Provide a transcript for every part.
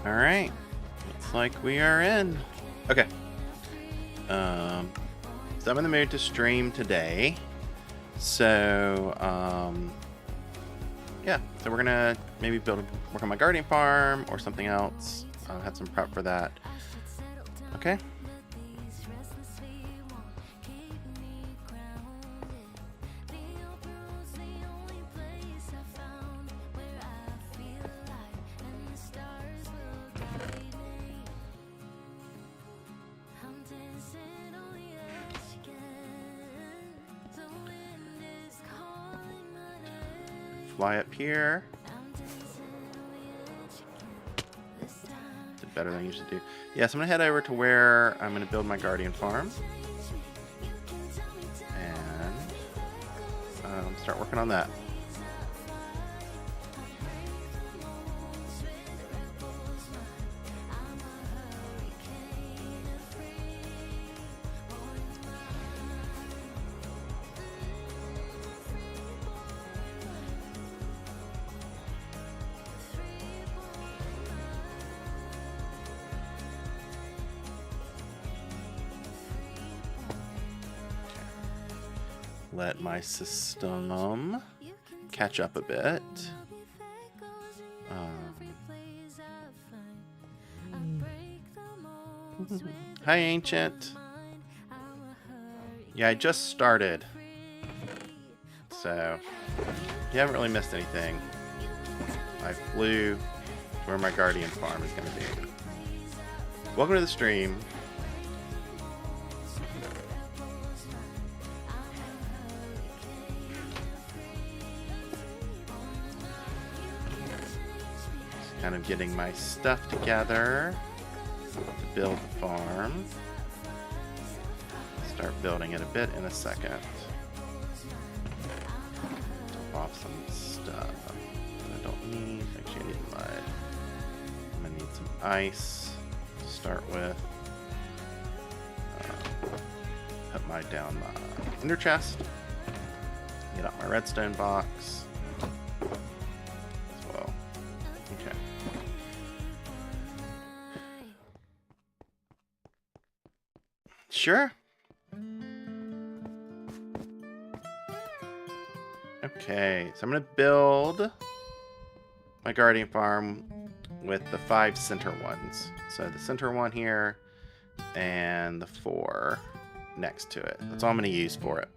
Alright. Looks like we are in. Okay. So I'm in the mood to stream today. So, yeah. So we're gonna maybe work on my guardian farm or something else. I'll have some prep for that. Okay. Fly up here. Did better than I usually do. Yeah, so I'm gonna head over to where I'm gonna build my guardian farm. And start working on that. Let my system catch up a bit. Hi, Ancient. Yeah, I just started. So, you haven't really missed anything. I flew to where my guardian farm is going to be. Welcome to the stream. Kind of getting my stuff together to build the farm. Start building it a bit in a second. Top off some stuff that I don't need. Actually, I need mud. I'm gonna need some ice to start with. Put down my ender chest. Get out my redstone box. Sure. Okay, so I'm going to build my guardian farm with the 5 center ones. So the center one here and the 4 next to it. That's all I'm going to use for it.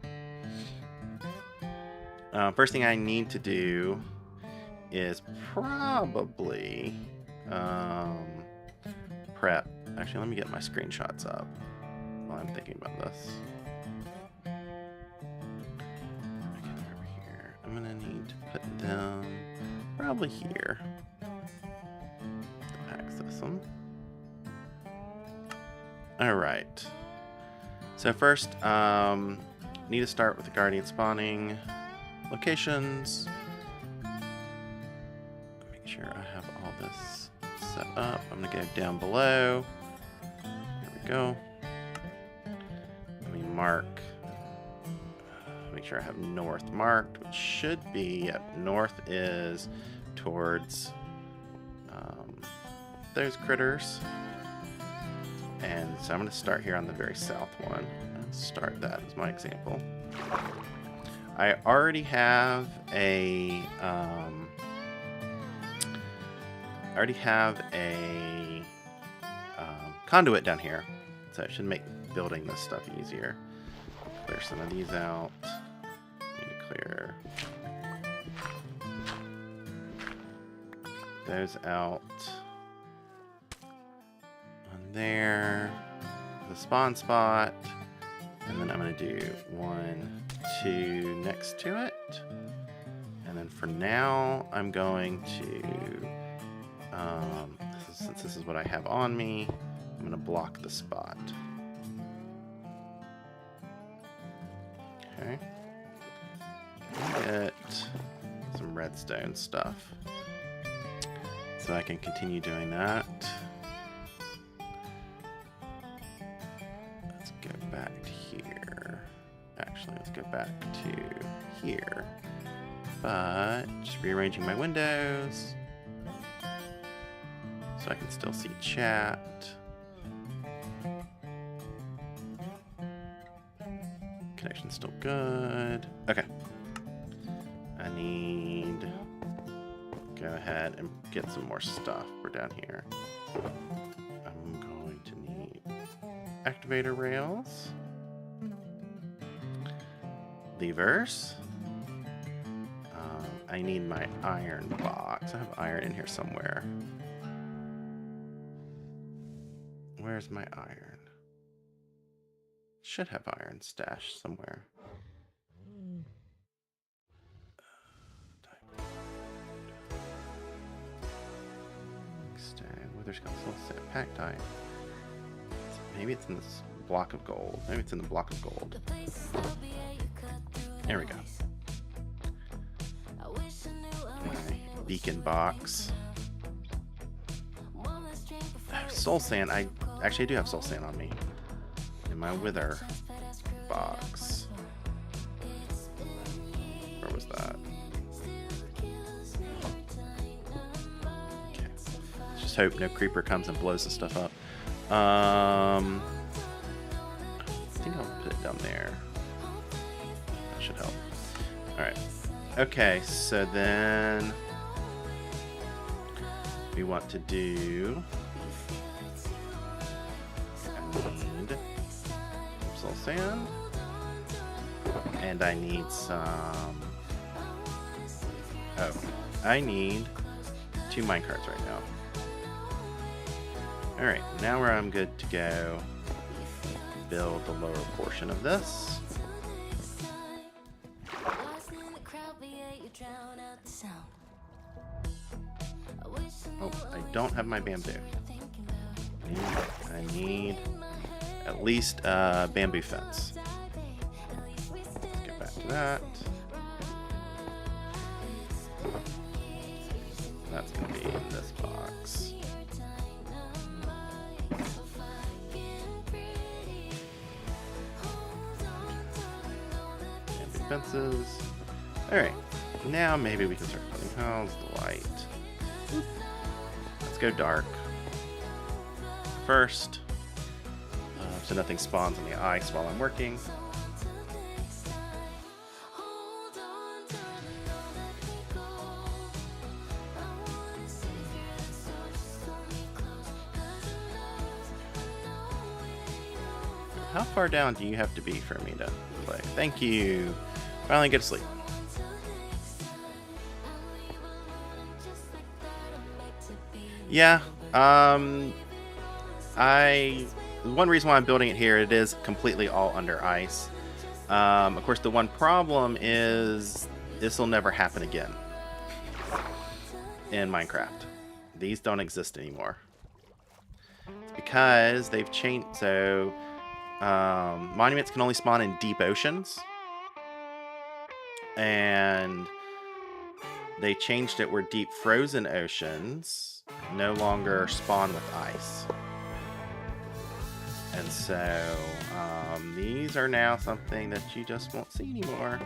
First thing I need to do is probably prep. Actually, let me get my screenshots up while I'm thinking about this. Over here. I'm gonna need to put them probably here to access them. Alright. So first, need to start with the guardian spawning locations. Make sure I have all this set up. I'm gonna go down below. Here we go. Let me mark. Make sure I have north marked, which should be, yep, north is towards those critters. And so I'm going to start here on the very south one. I'll start that as my example. I already have a conduit down here, so it should make building this stuff easier. Clear some of these out. Need to clear those out. On there, the spawn spot, and then I'm going to do 1, 2 next to it. And then for now, I'm going to, since this is what I have on me, I'm going to block the spot. Okay. Get some redstone stuff so I can continue doing that. Let's go back to here. Actually, let's go back to here. But just rearranging my windows. so I can still see chat. Connection's still good. Okay. I need to go ahead and get some more stuff. We're down here. I'm going to need activator rails, levers. I need my iron box. I have iron in here somewhere. Where's my iron? Should have iron stashed somewhere. Wither skull, soul set, packed iron. Maybe it's in this block of gold. Maybe it's in the block of gold. There we go. My beacon box. Soul sand. I actually do have soul sand on me. In my wither box. Where was that? Okay. Just hope no creeper comes and blows the stuff up. I think I'll put it down there. That should help. Alright. Okay, so then we want to do, I need soul sand, and I need some, I need 2 minecarts right now. Alright, now where I'm good to go, build the lower portion of this. Oh, I don't have my bamboo. I need at least a bamboo fence. Let's get back to that. That's going to be in this box. Bamboo fences. Alright, now maybe we can start putting, how's the light? Let's go dark first, so nothing spawns on the ice while I'm working. How far down do you have to be for me to play? Thank you. Finally get to sleep. Yeah, one reason why I'm building it here, it is completely all under ice. Of course, the one problem is this will never happen again in Minecraft. These don't exist anymore. It's because they've changed, so monuments can only spawn in deep oceans, and they changed it where deep frozen oceans no longer spawn with ice. And so these are now something that you just won't see anymore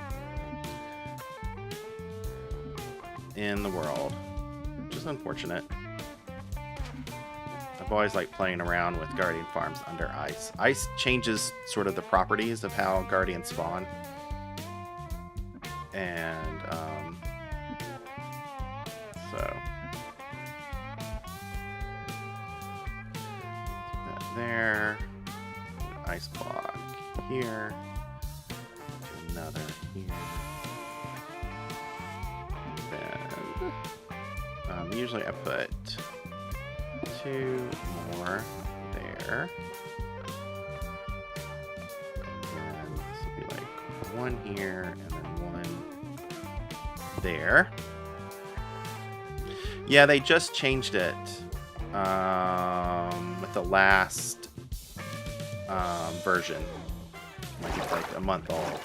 in the world, which is unfortunate. I've always liked playing around with Guardian farms under ice. Ice changes sort of the properties of how Guardians spawn. And so that there, ice block here, another here, then usually I put 2 more there, and then this will be like 1 here and then 1 there. Yeah, they just changed it with the last version. It's like a month old.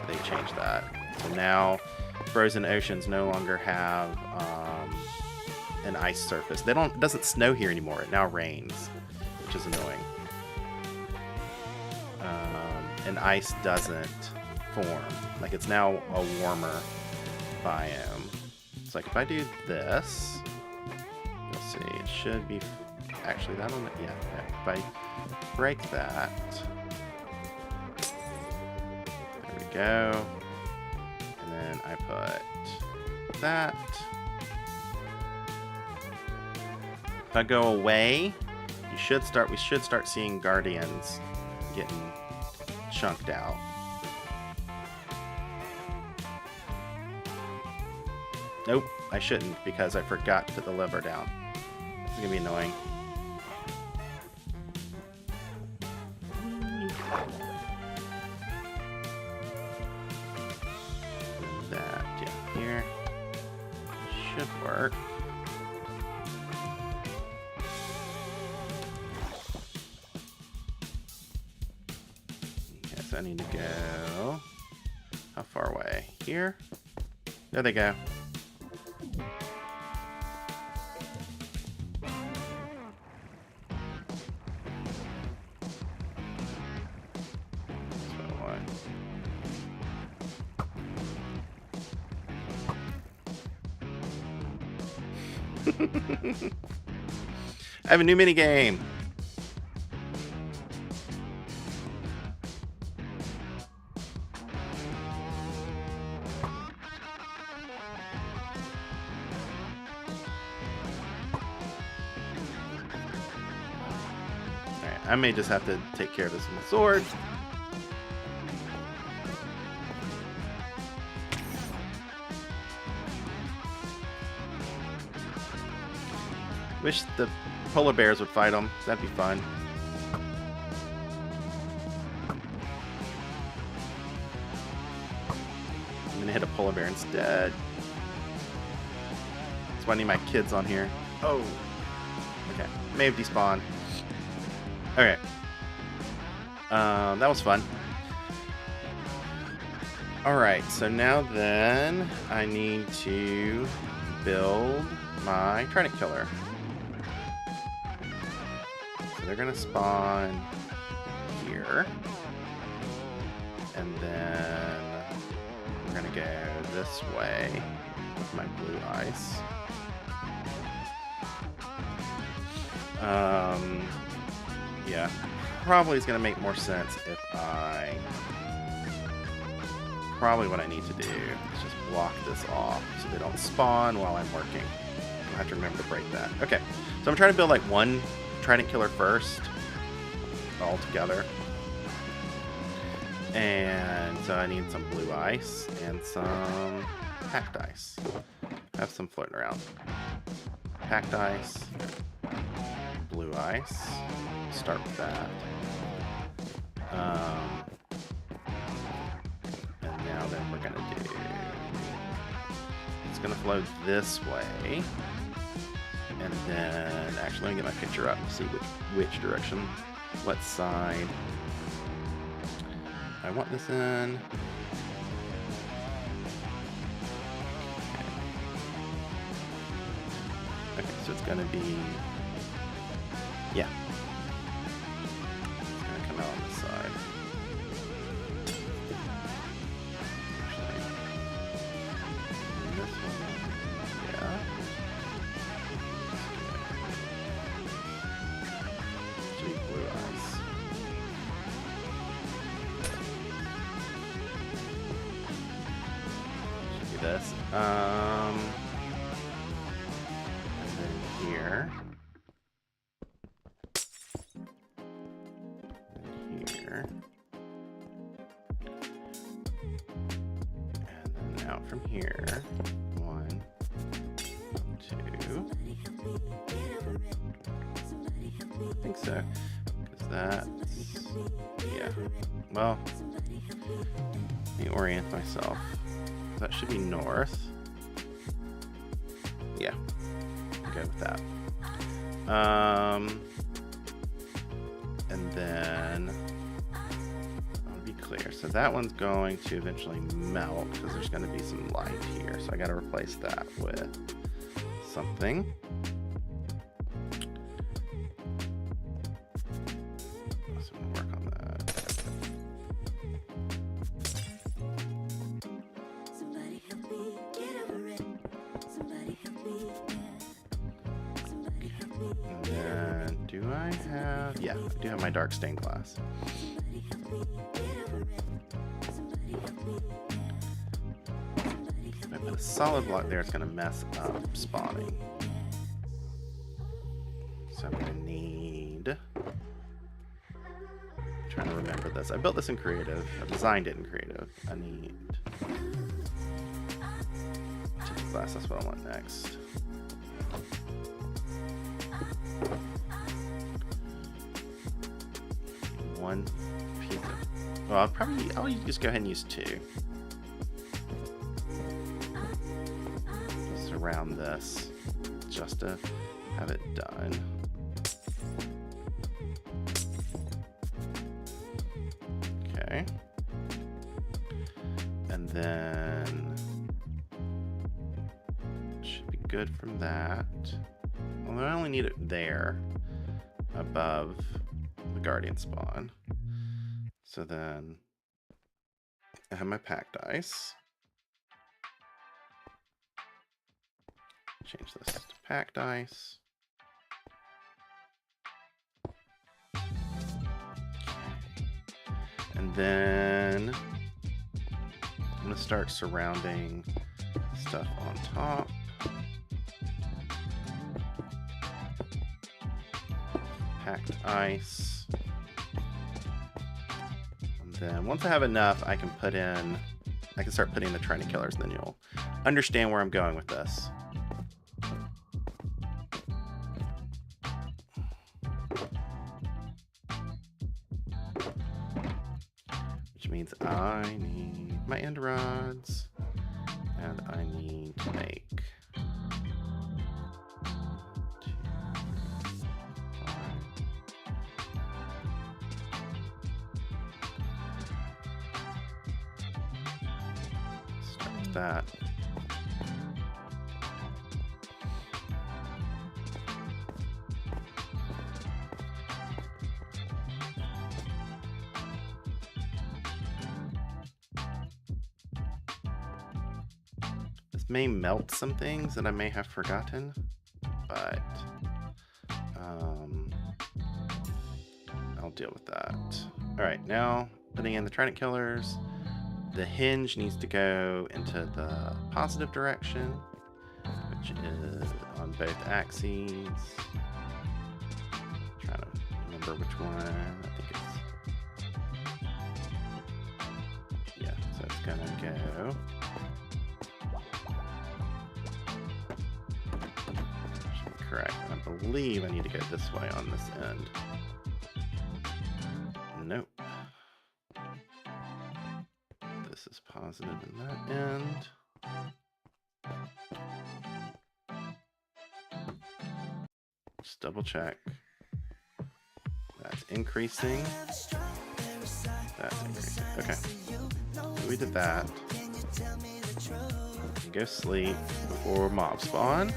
They changed that. So now frozen oceans no longer have an ice surface. It doesn't snow here anymore. It now rains, which is annoying. And ice doesn't form. Like, it's now a warmer biome. It's like if I do this, you'll see. It should be... Actually, that'll... Yeah, if I break that... There we go. And then I put that. If I go away, we should start seeing guardians getting chunked out. Nope, I shouldn't because I forgot to put the lever down. This is gonna be annoying. That down here should work. I need to go... How far away? Here? There they go. I have a new mini game. I may just have to take care of this with my sword. Wish the polar bears would fight them. That'd be fun. I'm gonna hit a polar bear instead. That's why I need my kids on here. Oh. Okay. May have despawned. Okay. That was fun. Alright, so now then I need to build my trident killer. So they're gonna spawn here. And then we're gonna go this way with my blue ice. Yeah, probably is going to make more sense if I... Probably what I need to do is just block this off so they don't spawn while I'm working. I'll have to remember to break that. Okay, so I'm trying to build like one trident killer first, all together. And so I need some blue ice and some packed ice. I have some floating around. Packed ice, blue ice. Start with that. And now then we're gonna do... It's gonna flow this way. And then... Actually, let me get my picture up and see which direction, what side I want this in. Okay, so it's gonna be... Yeah. It's gonna come out on this side. Actually, this one, yeah. Gee, blue eyes. Should be this. And then here. Here. And then out from here. 1, 2. I think so. Because that's... Yeah. Well, let me orient myself. That should be north. Yeah. Good with that. And then I'll be clear. So that one's going to eventually melt because there's going to be some light here. So I got to replace that with something. So I'm going to work on that. I have... Yeah, I do have my dark stained glass. If I put a solid block there, it's going to mess up spawning. So I'm going to need... I'm trying to remember this. I built this in creative. I designed it in creative. I need... Tinted glass, that's what I want next. One piece of... Well, I'll just go ahead and use 2. Just around this, just to have it done. Okay. And then... should be good from that. Well, I only need it there, above the guardian spawn. So then I have my packed ice. Change this to packed ice. And then I'm going to start surrounding stuff on top. Packed ice. And then once I have enough, I can start putting the Trident Killers, and then you'll understand where I'm going with this. Which means I need my end rods, and I need to make that. This may melt some things that I may have forgotten, but I'll deal with that. All right, now putting in the Trident Killers. The hinge needs to go into the positive direction, which is on both axes. I'm trying to remember which one. I think it's... Yeah, so it's gonna go... Should be correct. I believe I need to go this way on this end. Nope. This is positive in that end. Just double check. That's increasing. That's increasing. Okay. So we did that. Go sleep before mob spawn.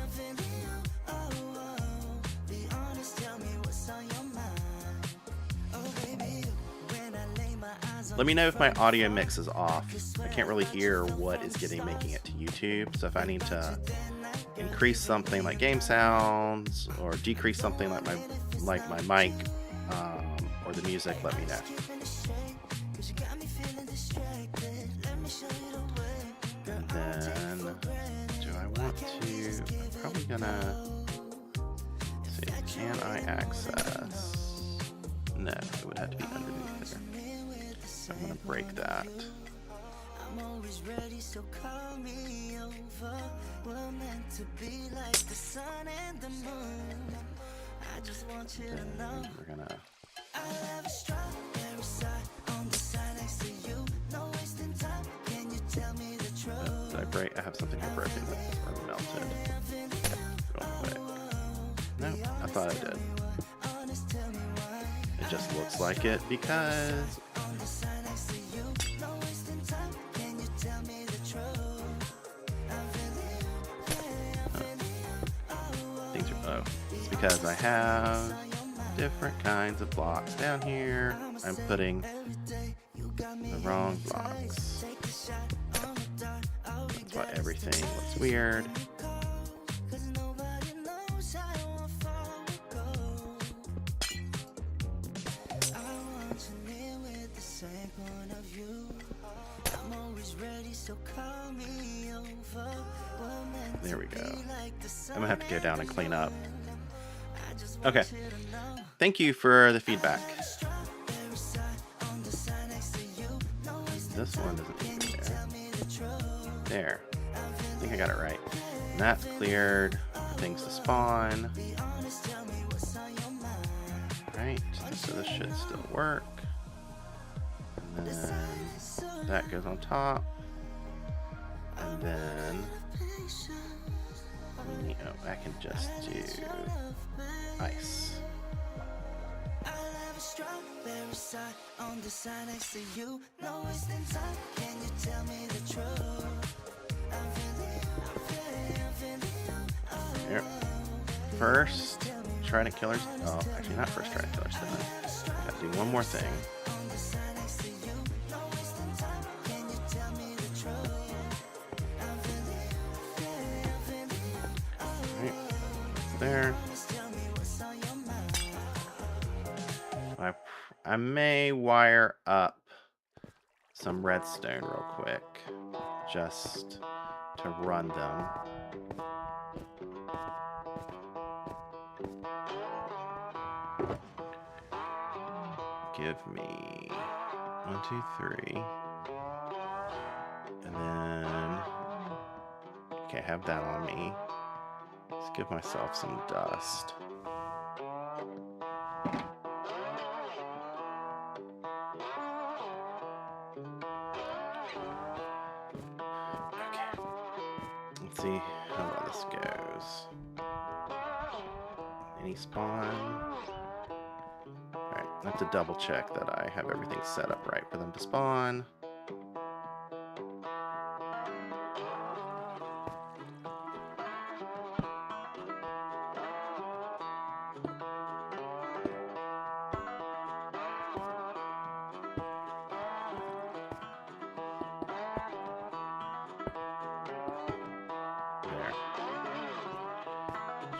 Let me know if my audio mix is off. I can't really hear what is making it to YouTube. So if I need to increase something like game sounds or decrease something like my mic or the music, let me know. And then do I want to? I'm probably gonna see. Can I access? No, it would have to be underneath there. So I'm gonna break that. I'm always ready, so call me over. We're meant to be like the sun and the moon. I just want you to know. We're gonna. I have a strawberry side on the side next to you. No wasting time. Can you tell me the truth? Did I break? I have something here broken or melted. Real quick. No, I thought I did. It just looks like it because. It's because I have different kinds of blocks down here. I'm putting the wrong blocks. That's why everything looks weird. There we go. I'm gonna have to go down and clean up. Okay. Thank you for the feedback. This one isn't even there. There. I think I got it right. And that's cleared for things to spawn. Right. So this should still work. And then that goes on top. And then I can just do ice. Here. First trident killers. Oh, actually not first trident killers. Gotta do one more thing. There. I may wire up some redstone real quick just to run them. Give me 1, 2, 3. And then okay, have that on me. Let's give myself some dust. Okay. Let's see how well this goes. Any spawn? Alright, I have to double check that I have everything set up right for them to spawn.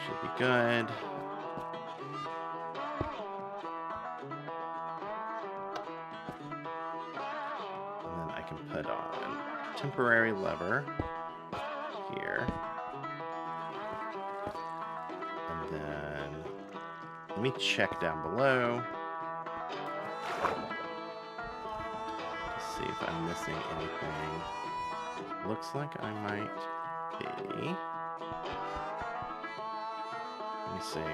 Should be good. And then I can put on temporary lever here. And then let me check down below to see if I'm missing anything. Looks like I might be. Let me see.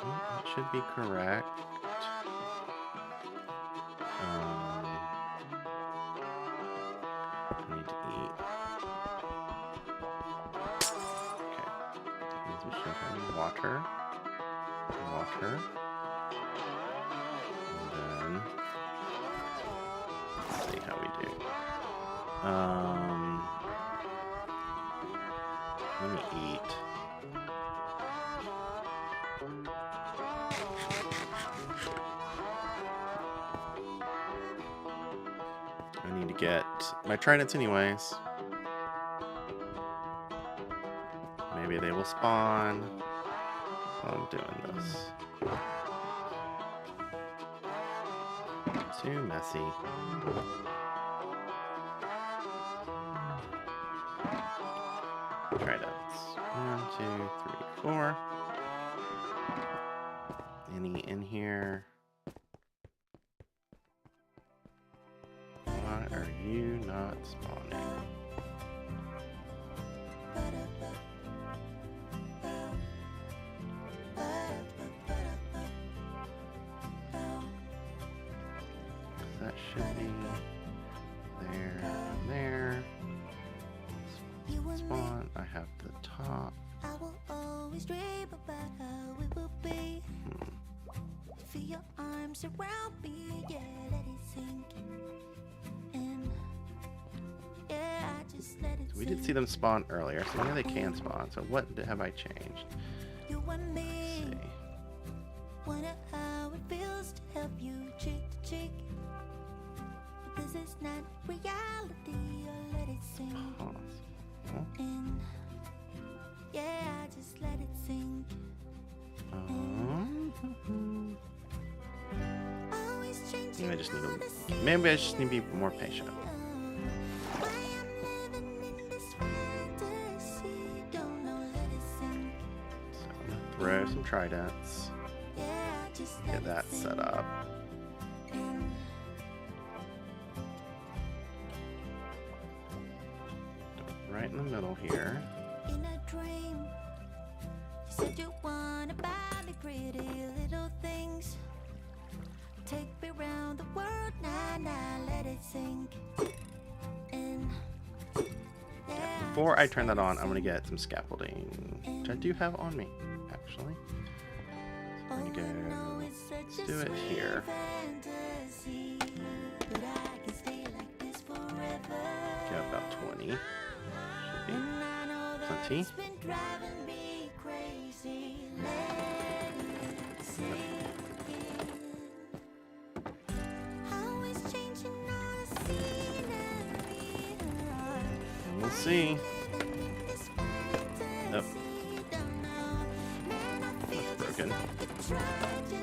That should be correct. I need to eat. Okay. That means we should have water. Water. And then let's see how we do. Let me eat. I need to get my tridents anyways. Maybe they will spawn while I'm doing this. Too messy. Tridents. 1, 2, 3, 4. Any in here? Why are you not spawning? That should be there and there. Spawn. I have the top. I will always dream about how it will be. Feel your arms around me, yeah, let it sink in. Yeah, I just let it We did see them spawn earlier, so maybe they can spawn. So what have I changed? You and me. Let's see. Wonder how it feels to have you cheek to cheek. But this is not reality, or let it sink in. Yeah, I just let it sink in. Maybe I just need to, maybe I just need to be more patient. Why I'm living in this fantasy, don't know, let it sink. So I'm gonna throw some tridents. Yeah, just let Get it that sink set up. in. Right in the middle here. In a dream, you said you wanna buy me pretty little things. Take me around the world, nah, let it sink in. Yeah, Before I just turn let that it on, I'm gonna sink get some scaffolding, which I do have on me, actually. So I'm gonna go, let's do it here. Fantasy, but I can stay like this forever. Get about 20. Should be And I know that plenty. it's been driving me crazy. Let it sink in. Always changing all the scenery. We'll see. Living in this fantasy, don't know. Man, I feel That's just broken. like a tragedy.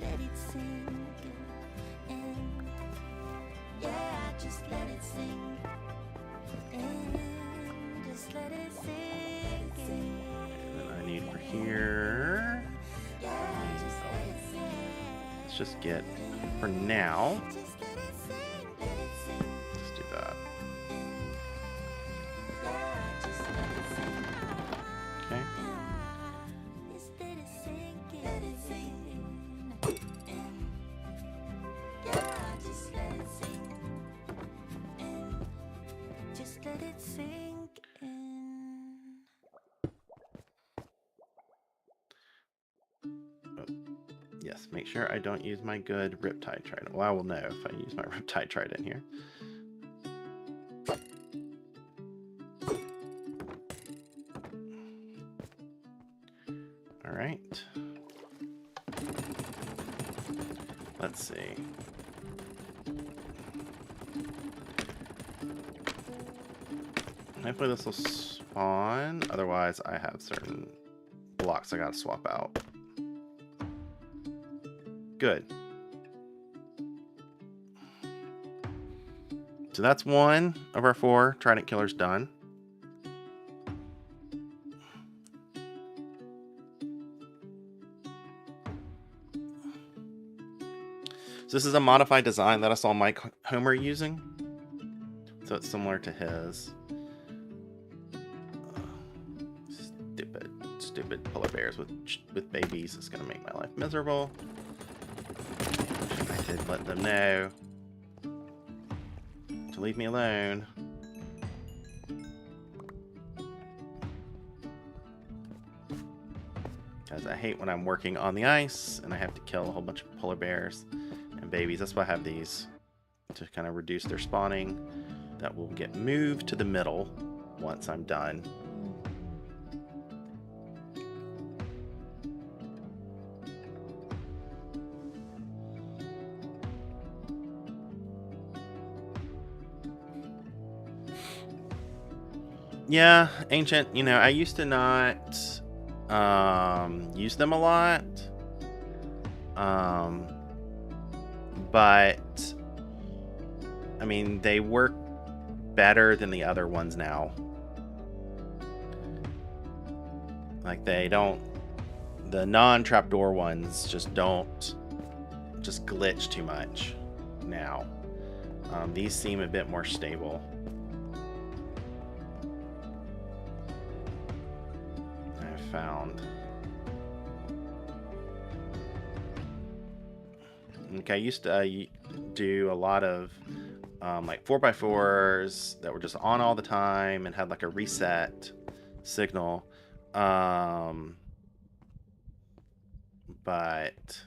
Let it sink in. Yeah, just let it sink. And just let it sink in. And I need for here. Yeah, just let it sink. Let's just get, for now, Just let it sink, let it sink. let's do that. Yeah, just let it sink. Okay. Just let it sink in. Let it sink in. Yeah, just let it sink in. Just let it sink in. Yes, make sure I don't use my good riptide trident. Well, I will know if I use my riptide trident here. All right. Let's see. Hopefully this will spawn. Otherwise, I have certain blocks I gotta swap out. Good. So that's one of our 4 trident killers done. So this is a modified design that I saw Mike Homer using. So it's similar to his. Stupid polar bears with babies. It's gonna make my life miserable. I did let them know to leave me alone. Because I hate when I'm working on the ice and I have to kill a whole bunch of polar bears and babies. That's why I have these, to kind of reduce their spawning. That will get moved to the middle once I'm done. Yeah, ancient, you know, I used to not use them a lot. But I mean, they work better than the other ones now. Like they don't, the non-trapdoor ones just glitch too much now. These seem a bit more stable. I've found. Okay, I used to do a lot of like 4x4s that were just on all the time and had like a reset signal. But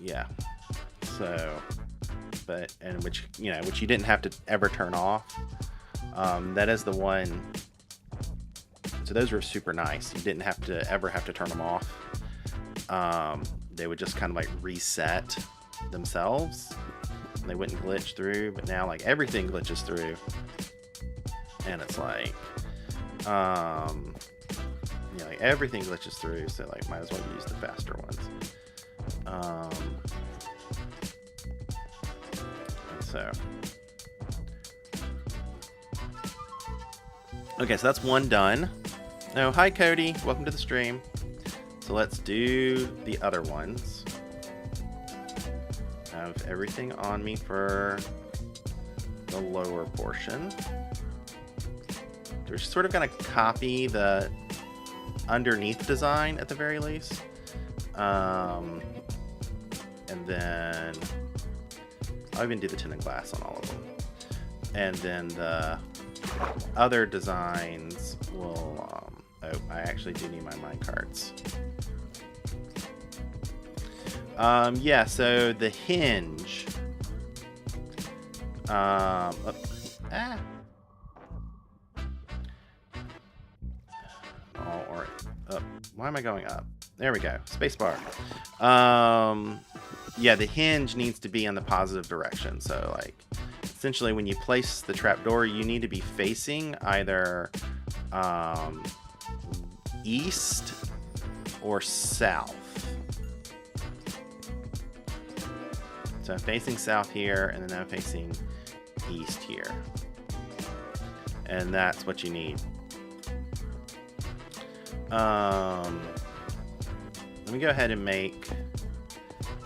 yeah, so, and which you didn't have to ever turn off. That is the one. So those were super nice. You didn't have to ever have to turn them off. They would just kind of like reset themselves. And they wouldn't glitch through. But now like everything glitches through, and it's like, yeah, like everything glitches through, so like might as well use the faster ones. And so, okay, so that's one done. Oh, hi Cody, welcome to the stream. So let's do the other ones. I have everything on me for the lower portion. We're sort of gonna copy the underneath design at the very least. And then I'll even do the tin and glass on all of them. And then the other designs will, oh, I actually do need my minecarts. Yeah, so the hinge. Why am I going up? There we go. Spacebar. Yeah, the hinge needs to be in the positive direction. So, like, essentially, when you place the trapdoor, you need to be facing either east or south. So I'm facing south here, and then I'm facing east here. And that's what you need. Let me go ahead and make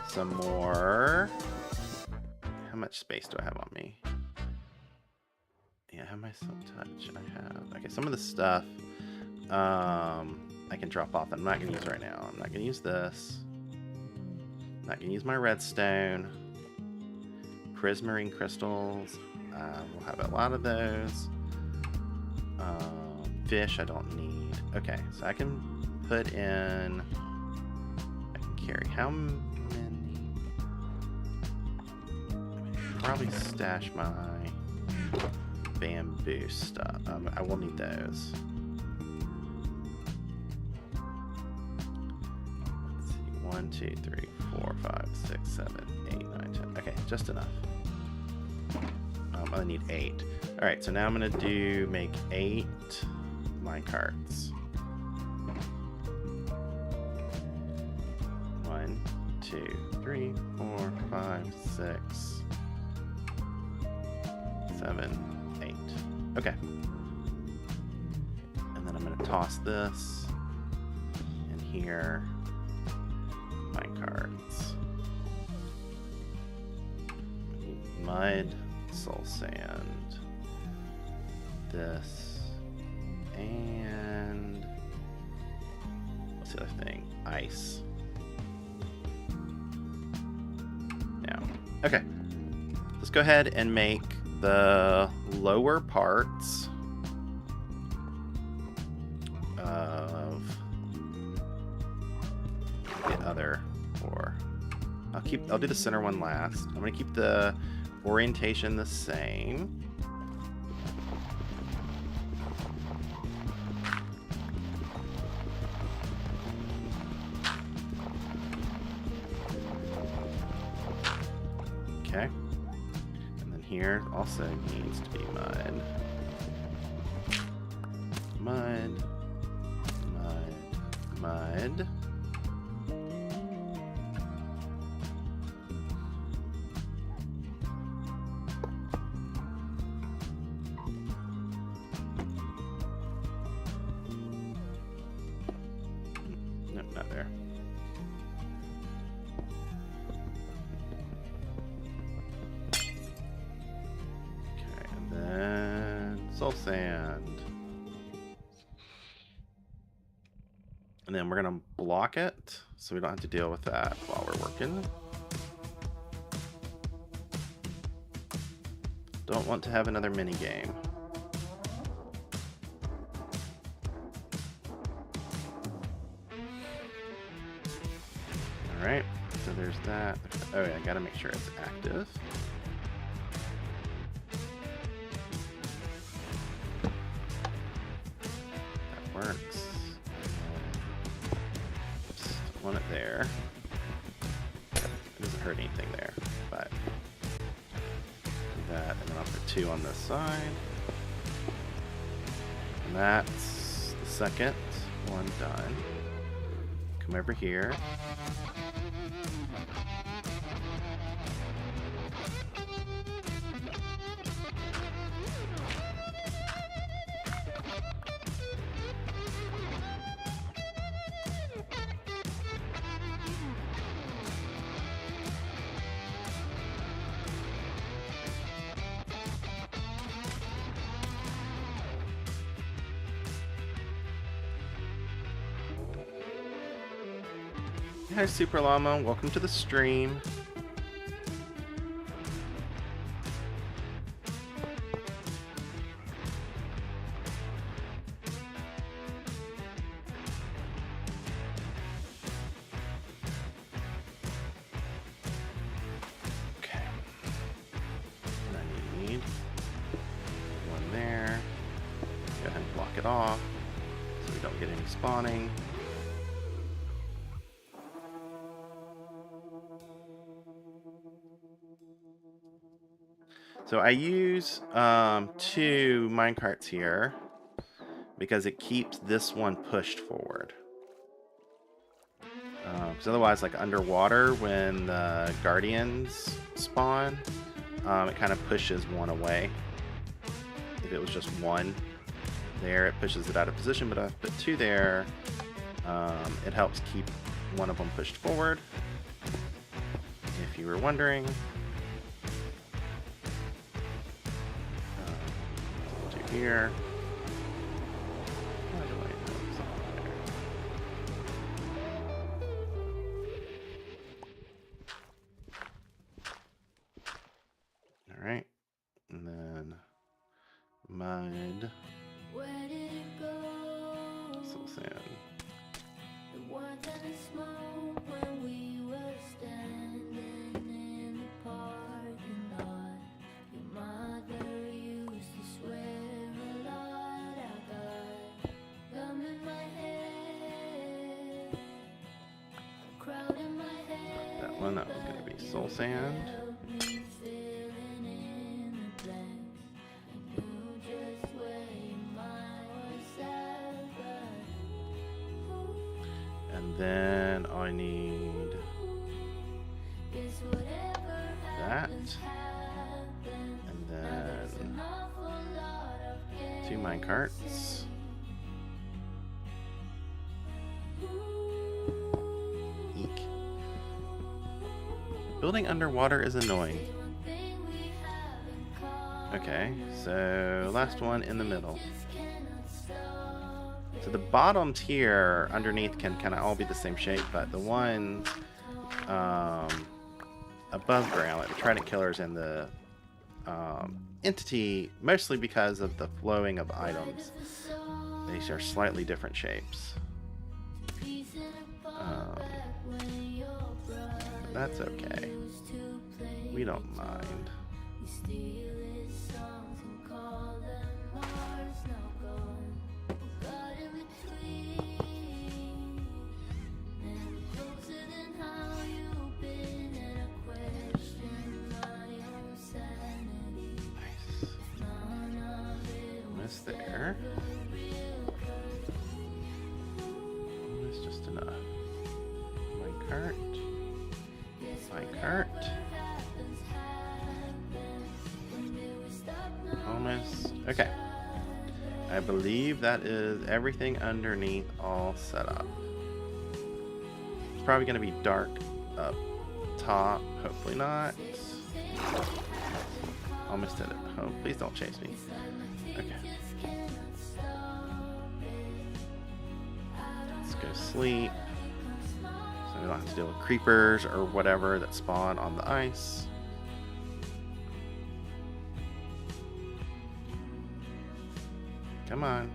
some more. How much space do I have on me? Yeah, how am I so touch? I have. Okay, some of the stuff I can drop off. I'm not going to use right now. I'm not going to use this. I'm not going to use my redstone. Prismarine crystals. We'll have a lot of those. Fish I don't need. Okay, so I can put in. I can carry how many? I should probably stash my bamboo stuff. I will need those. Let's see. 1, 2, 3, 4, 5, 6, 7, 8, 9, 10. Okay, just enough. I need 8. All right, so now I'm gonna make 8 minecarts. 1, 2, 3, 4, 5, 6, 7, 8. Okay. And then I'm gonna toss this in here. Minecarts. Mud, soul sand. This. And what's the other thing? Ice. Now, okay. Let's go ahead and make the lower parts of the other four. I'll do the center one last. I'm gonna keep the orientation the same. Okay. And then here also needs to be mud. Mud. Mud. Mud. Nope, not there. Soul sand. And then we're gonna block it so we don't have to deal with that while we're working. Don't want to have another mini game. All right, so there's that. Oh yeah, I gotta make sure it's active. Works. Oops, don't want it there. It doesn't hurt anything there, but do that, and then I'll put 2 on this side. And that's the second one done. Come over here. Hi, Super Llama. Welcome to the stream. Okay. And I need one there. Go ahead and block it off so we don't get any spawning. So I use 2 minecarts here because it keeps this one pushed forward. Because otherwise, like underwater, when the guardians spawn, it kind of pushes one away. If it was just one there, it pushes it out of position, but if I put 2 there, it helps keep one of them pushed forward. If you were wondering. 2 here. Why do I know something there? Alright. And then mud. Where did it go? Soul sand. The warmth and the smoke when we were standing in the parking lot. Your mother used to swear a lot. I got gum in my head, a crowd in my head. That one, that was going to be soul sand. Help me filling in the blanks. I knew just where your mind was at, but And then I need guess whatever that. happens, happens. And There's then an awful lot of 2 minecarts. Eek. Building underwater is annoying. one thing we have in common. Okay, so last one in the middle. Just cannot stop it. So the bottom tier underneath can kind of all be the same shape, but the ones above ground, like the Trident Killers and the Entity, mostly because of the flowing of items, these are slightly different shapes. Piecing apart back when your brother That's okay. used to play. We don't mind. We steal his songs and call them ours. Now gone, got in between. Never closer than how you've been, and I question my own sanity. Nice. None of it was Almost there. real, 'cause Almost just enough. Minecart. guess Minecart. happens, happens. When do we stop now? Almost. Okay. I believe that is everything underneath all set up. It's probably going to be dark up top. Hopefully not. Almost did it. Oh, please don't chase me. Okay. Let's go sleep. So we don't have to deal with creepers or whatever that spawn on the ice. Come on.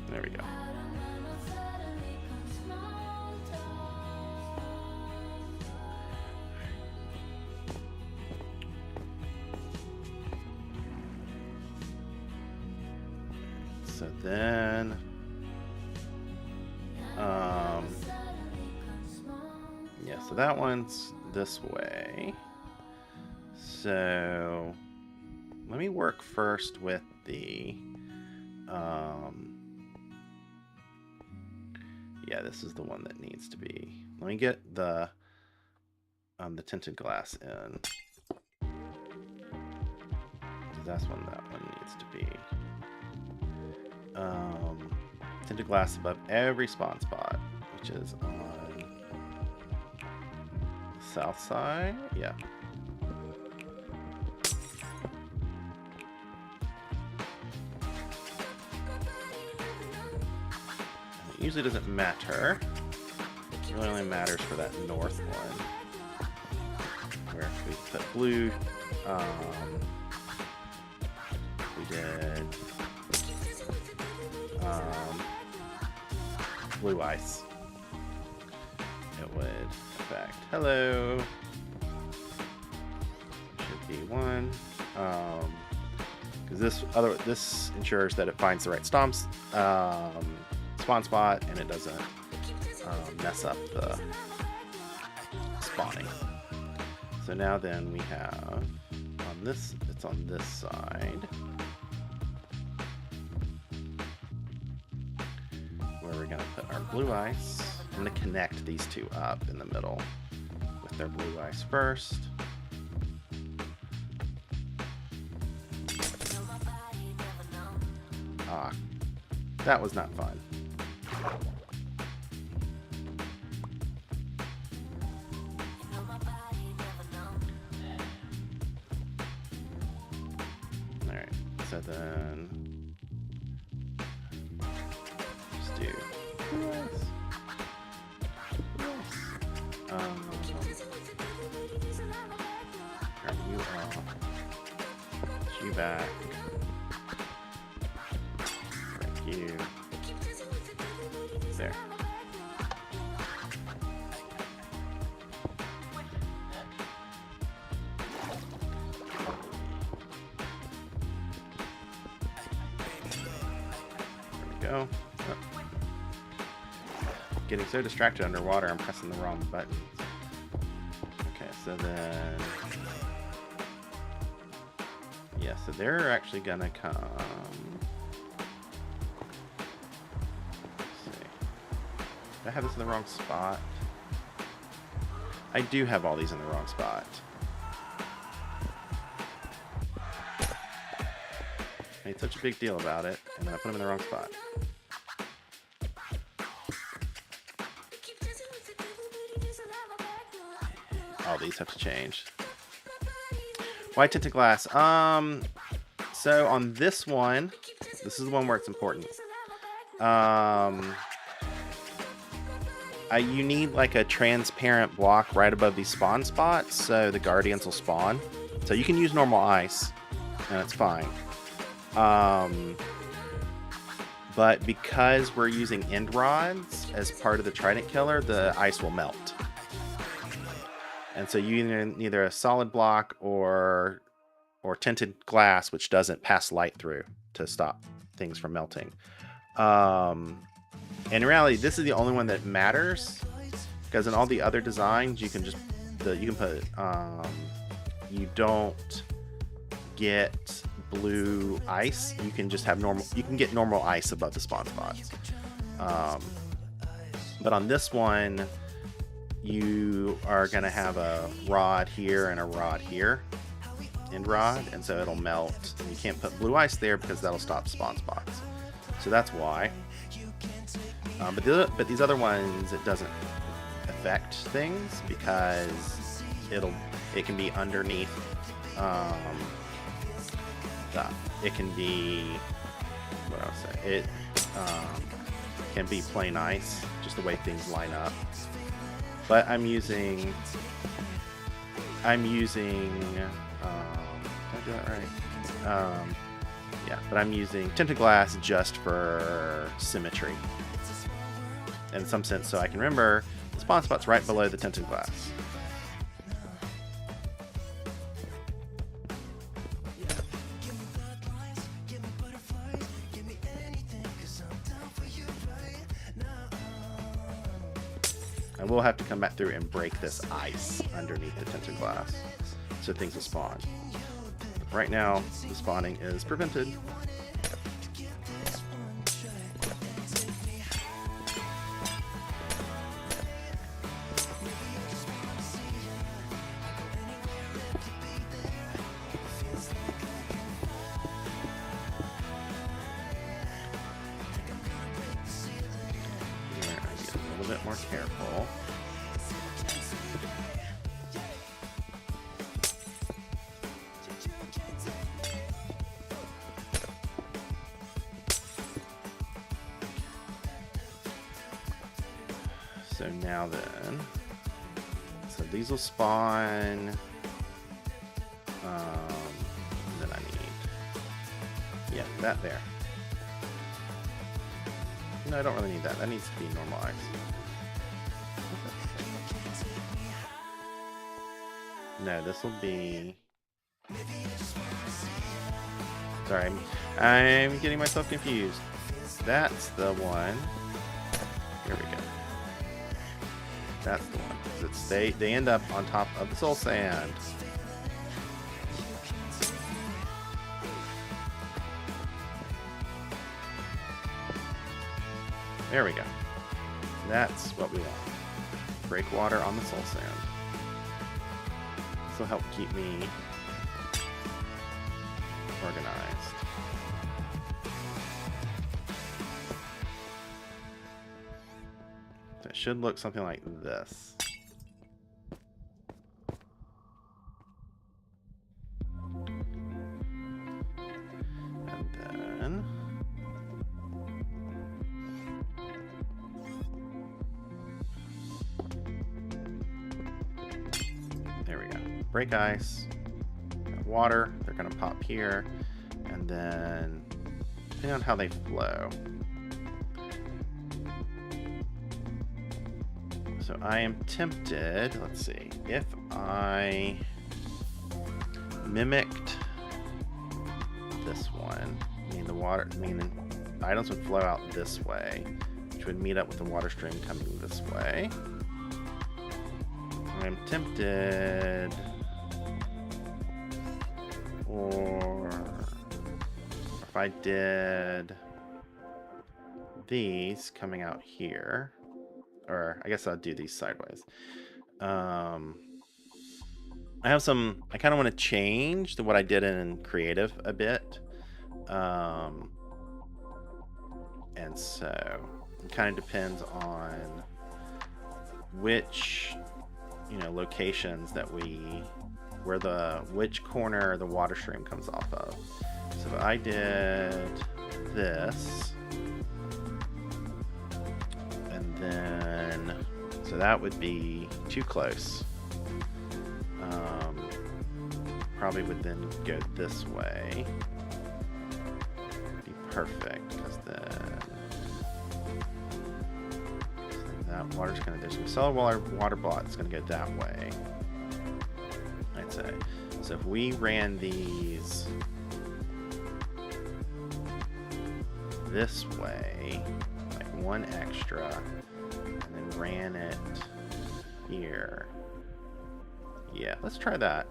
There we go. So then, yeah, so that one's this way. So let me work first with the Yeah, this is the one that needs to be. Let me get the tinted glass in. That's when that one needs to be. Tinted glass above every spawn spot, which is on the south side. Yeah. It usually doesn't matter. It really only matters for that north one. Where if we put blue, we did blue ice, it would affect. Hello. Should be one. Because this ensures that it finds the right spawn spot and it doesn't mess up the spawning. So now then we have on this, it's on this side where we're gonna put our blue ice. I'm gonna connect these two up in the middle with their blue ice first. Ah, that was not fun. Alright, so then just do this. Turn you off. You back. Thank you. There. Go. Oh. Getting so distracted underwater, I'm pressing the wrong buttons. Okay, so then... Yeah, so they're actually gonna come... Let's see. Did I have this in the wrong spot? I do have all these in the wrong spot. I made such a big deal about it, and then I put them in the wrong spot. All these have to change. White tinted glass. So on this one, this is the one where it's important. You need like a transparent block right above these spawn spots, so the guardians will spawn. So you can use normal ice, and it's fine. But because we're using end rods as part of the trident killer, the ice will melt. And so you need either a solid block or tinted glass, which doesn't pass light through to stop things from melting. And in reality, this is the only one that matters, because in all the other designs, you can just you don't get blue ice. You can just have normal. You can get normal ice above the spawn spots. But on this one, you are going to have a rod here and a rod here, end rod, and so it'll melt. And you can't put blue ice there because that'll stop spawn spots. So that's why. But these other ones, it doesn't affect things because it can be underneath. It can be, what I'll say, it can be plain ice, just the way things line up. But I'm using, did I do that right? Yeah, but I'm using tinted glass just for symmetry. In some sense, so I can remember the spawn spot's right below the tinted glass. I will have to come back through and break this ice underneath the tinted glass so things will spawn. Right now, the spawning is prevented. bit more careful. So now then, so these will spawn. Then I need, yeah, that there. No, I don't really need that. That needs to be normal ice. No, this will be. Sorry, I'm getting myself confused. That's the one. Here we go. That's the one. It's they end up on top of the soul sand. There we go. That's what we want. Breakwater on the soul sand. This will help keep me organized. It should look something like this. And then there we go. Break ice. Got water. They're going to pop here. And then, depending on how they flow. So I am tempted, let's see, if I mimicked this one, meaning the items would flow out this way, which would meet up with the water stream coming this way. I'm tempted, or if I did these coming out here, or I guess I'll do these sideways. I have some, I kind of want to change what I did in creative a bit. And so it kind of depends on which, locations that which corner the water stream comes off of. So if I did this, and then, so that would be too close. Probably would then go this way. Be perfect, because then that water's gonna, there's some solid water bot that's gonna go that way, I'd say. So if we ran these this way, like one extra, and then ran it here. Yeah, let's try that.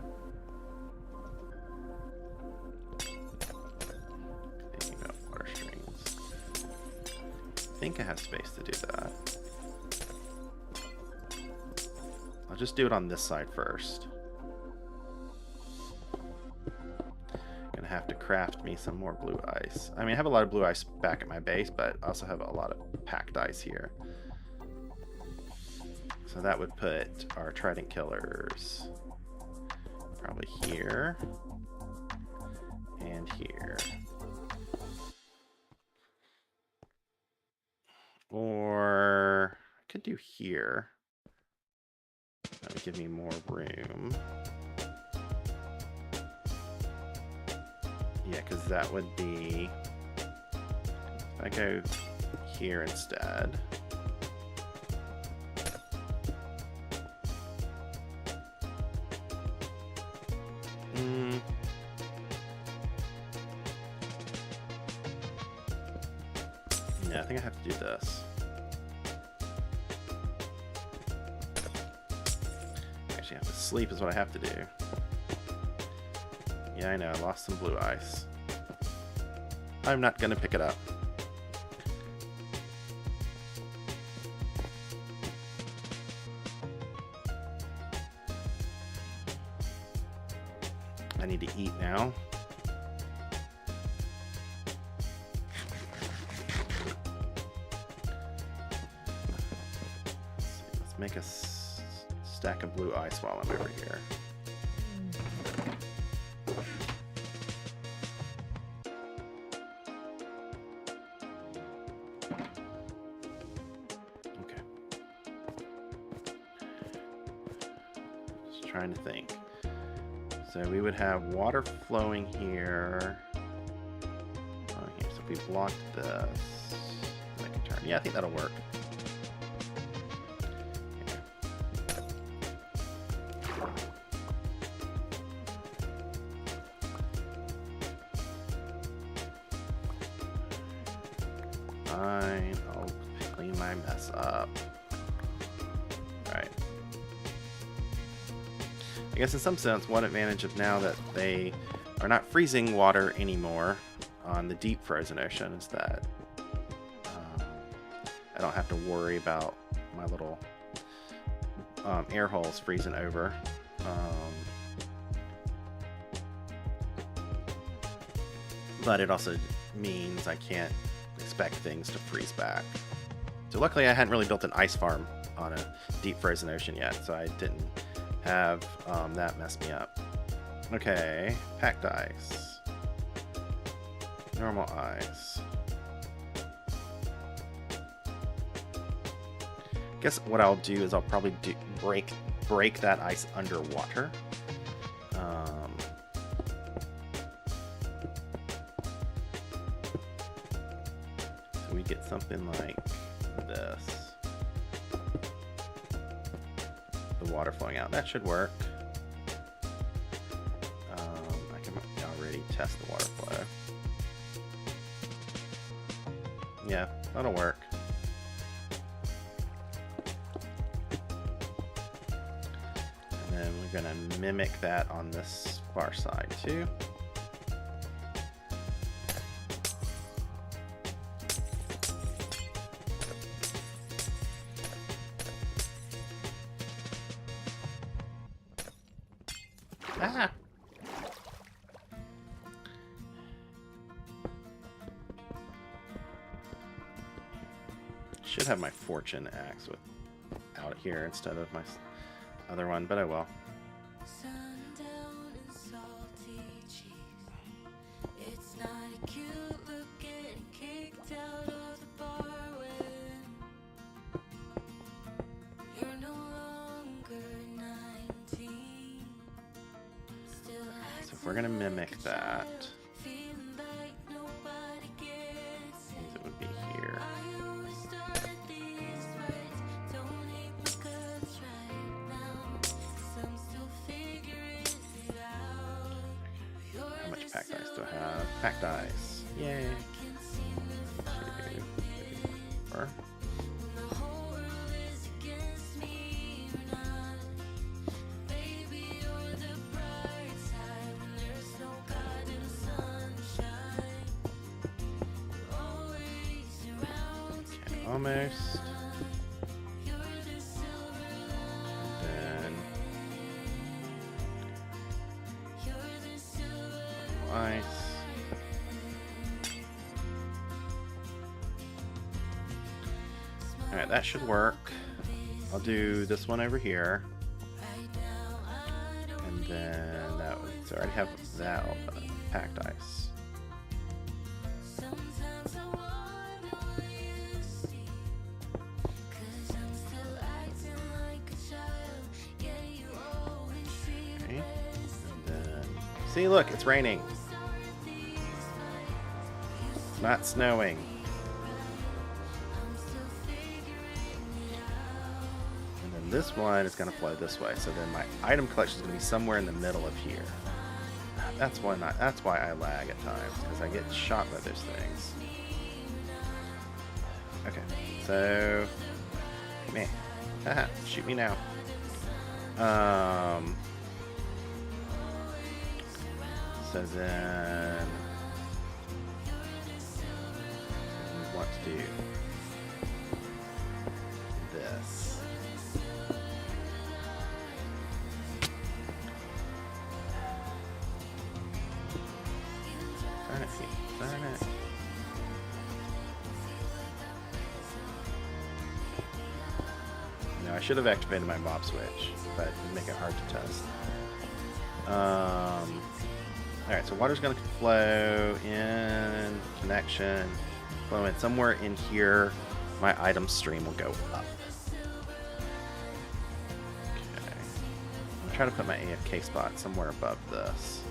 Thinking about water streams. I think I have space to do that. I'll just do it on this side first. Gonna have to craft me some more blue ice. I mean, I have a lot of blue ice back at my base, but I also have a lot of packed ice here. So that would put our trident killers probably here and here. Or I could do here. That would give me more room. Yeah, because that would be, if I go here instead. Yeah, I think I have to do this. Actually, I have to sleep is what I have to do. Yeah, I know, I lost some blue ice. I'm not gonna pick it up. I need to eat now. make a stack of blue ice while I'm over here. Okay. Just trying to think. So we would have water flowing here. So if we block this, make a turn. Yeah, I think that'll work. Fine, I'll clean my mess up. Right. I guess in some sense, one advantage of now that they are not freezing water anymore on the deep frozen ocean is that I don't have to worry about my little air holes freezing over. But it also means I can't expect things to freeze back. So luckily I hadn't really built an ice farm on a deep frozen ocean yet, so I didn't have that mess me up. Okay, packed ice. Normal ice. Guess what I'll do is I'll probably break that ice underwater. So we get something like this. The water flowing out. That should work. I can already test the water flow. Yeah, that'll work. And then we're going to mimic that on this far side too. Ah! Should have my fortune axe out here instead of my other one, but I will. Sundown and salty cheeks. It's not a cute look getting kicked out of the bar when you're no longer 19. Still So if we're gonna mimic that, feeling like nobody gets it. it would be here. I always start at these fights. Don't hate my guts right now. 'Cause I'm still figuring it out. You're How much the packed ice do I silver have? Packed ice. Yay. I can seem to find it. Or When the whole world is against me or not. Baby, you're the bright side when there's no goddamn sunshine. You're always around to okay, pick almost. you're the silver Then you're the silver ice. Alright, that should work. I'll do this one over here. right now. I don't And then that would, so I already have that all done. Packed ice. sometimes I wonder what you see. 'Cause I'm still acting like a child. Yeah, you always treat Okay. me And then see, look, it's raining. It's not snowing. And then this one is going to flow this way. So then my item collection is going to be somewhere in the middle of here. That's why I lag at times, because I get shot by those things. Okay, so man, haha, shoot me now. So then we want to do this. Darn it, darn it. No, I should have activated my mob switch, but it'd make it hard to test. Alright, so water's going to flow in, connection, flow in. Somewhere in here, my item stream will go up. Okay. I'm trying to put my AFK spot somewhere above this.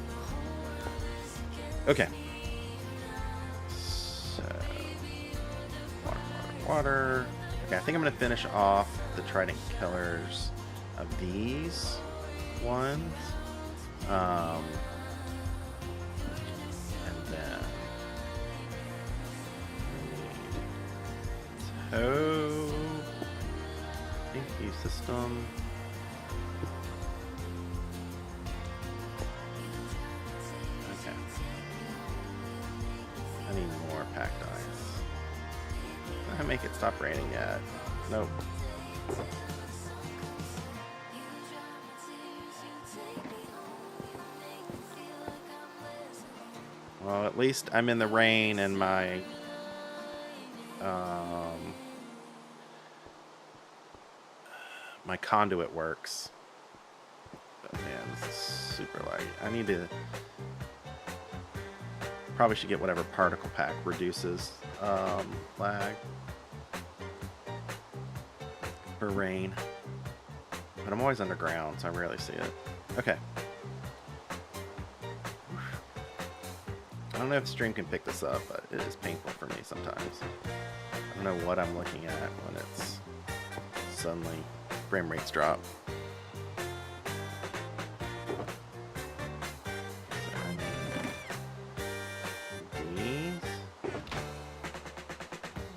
Okay. So, water, water, water. Okay, I think I'm going to finish off the Trident Killers of these ones. And then we need toe, AQ system. Okay. I need more packed ice. Can I make it stop raining yet? Nope. Well, at least I'm in the rain and my my conduit works. But man, this is super light. I need to probably should get whatever particle pack reduces lag for rain. But I'm always underground, so I rarely see it. Okay. I don't know if stream can pick this up, but it is painful for me sometimes. I don't know what I'm looking at when it's suddenly frame rates drop. So I need these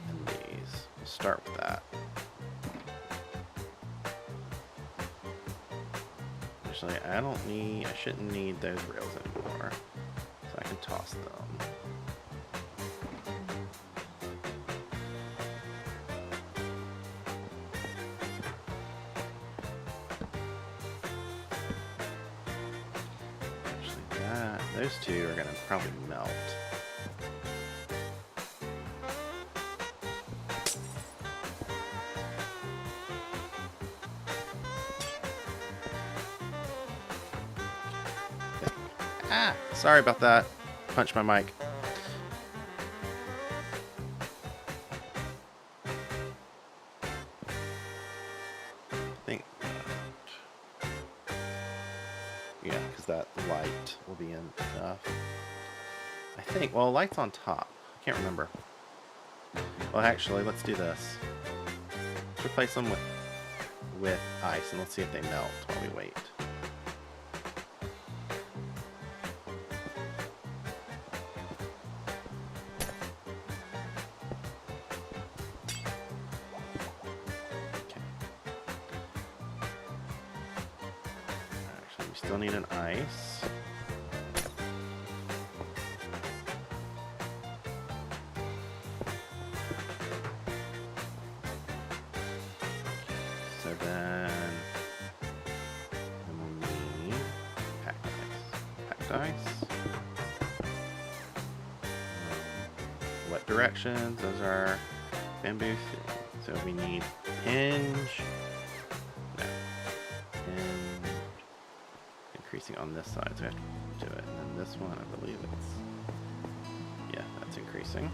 and these. We'll start with that. Actually, I shouldn't need those rails anymore. So I can toss them. Actually, those two are going to probably melt. Ah, sorry about that. Punch my mic. I think, yeah, because that light will be enough. I think, well, light's on top. I can't remember. Well, actually, let's do this. Let's replace them with ice, and let's see if they melt while we wait. Still need an ice. So then we need packed ice. Packed ice. What directions? Those are bamboo. So we need hinge. Increasing on this side, so we have to do it. And then this one, I believe it's, yeah, that's increasing.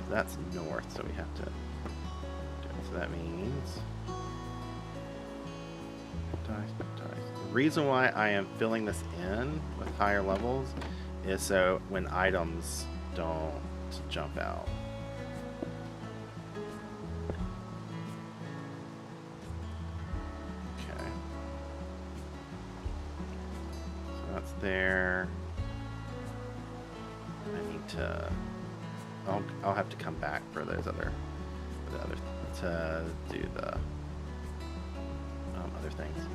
That's north, so we have to do it. So that means the reason why I am filling this in with higher levels is so when items don't jump out. There. I need to. I'll have to come back for those other to do the other things.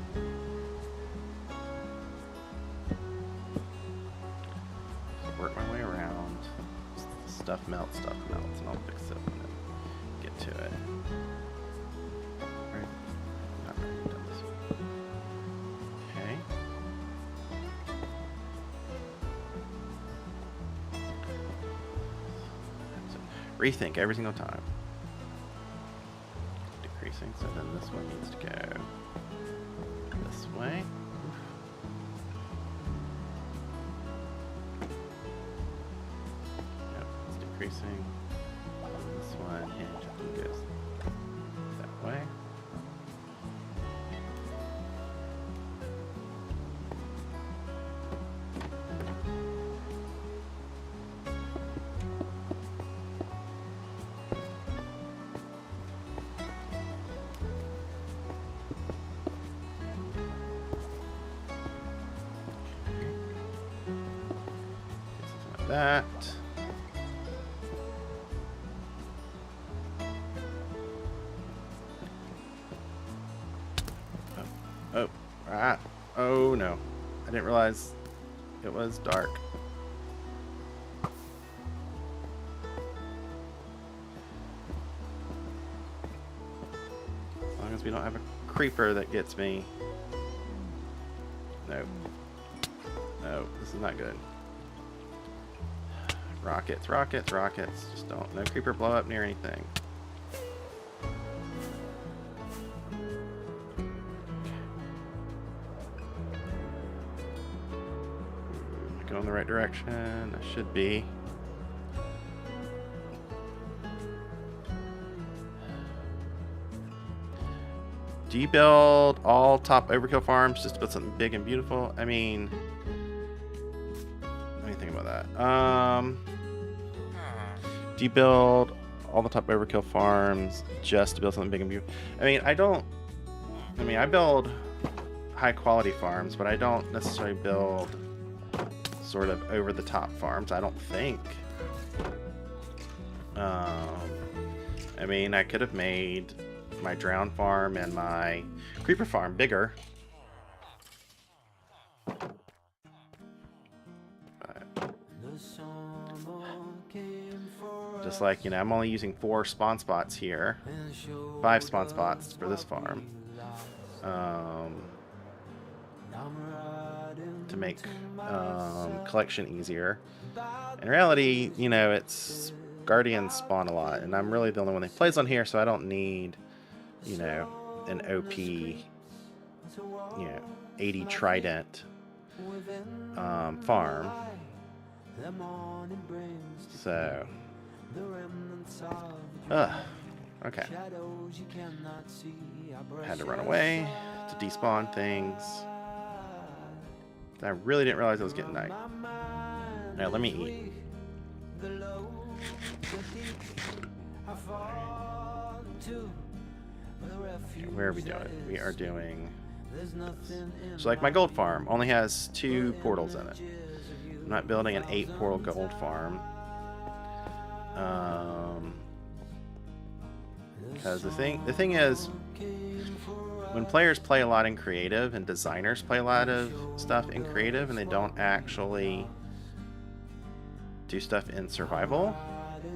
So work my way around. Stuff melts, and I'll fix it when I get to it. Right. Not really done this one. Okay. Rethink every single time. decreasing, so then this one needs to go this way. Yep, it's decreasing. This one hinge goes that way. That. Oh no. I didn't realize it was dark. As long as we don't have a creeper that gets me. No. No, this is not good. Rockets, rockets, rockets. Just don't. No creeper blow up near anything. Go in the right direction. I should be. Do you build all top overkill farms just to build something big and beautiful? I mean, let me think about that. Do you build all the top overkill farms just to build something big and beautiful? I mean, I build high quality farms, but I don't necessarily build sort of over the top farms, I don't think. I mean, I could have made my drown farm and my creeper farm bigger. Just like, you know, I'm only using 4 spawn spots here. 5 spawn spots for this farm. To make collection easier. In reality, you know, it's guardians spawn a lot, and I'm really the only one that plays on here, so I don't need, you know, an OP, you know, 80 trident farm. So, okay. Had to run away to despawn things. I really didn't realize it was getting night. Now let me eat. Okay, where are we doing? We are doing this. So like my gold farm only has 2 portals in it. I'm not building an 8 portal gold farm. Because the thing is, when players play a lot in creative and designers play a lot of stuff in creative and they don't actually do stuff in survival,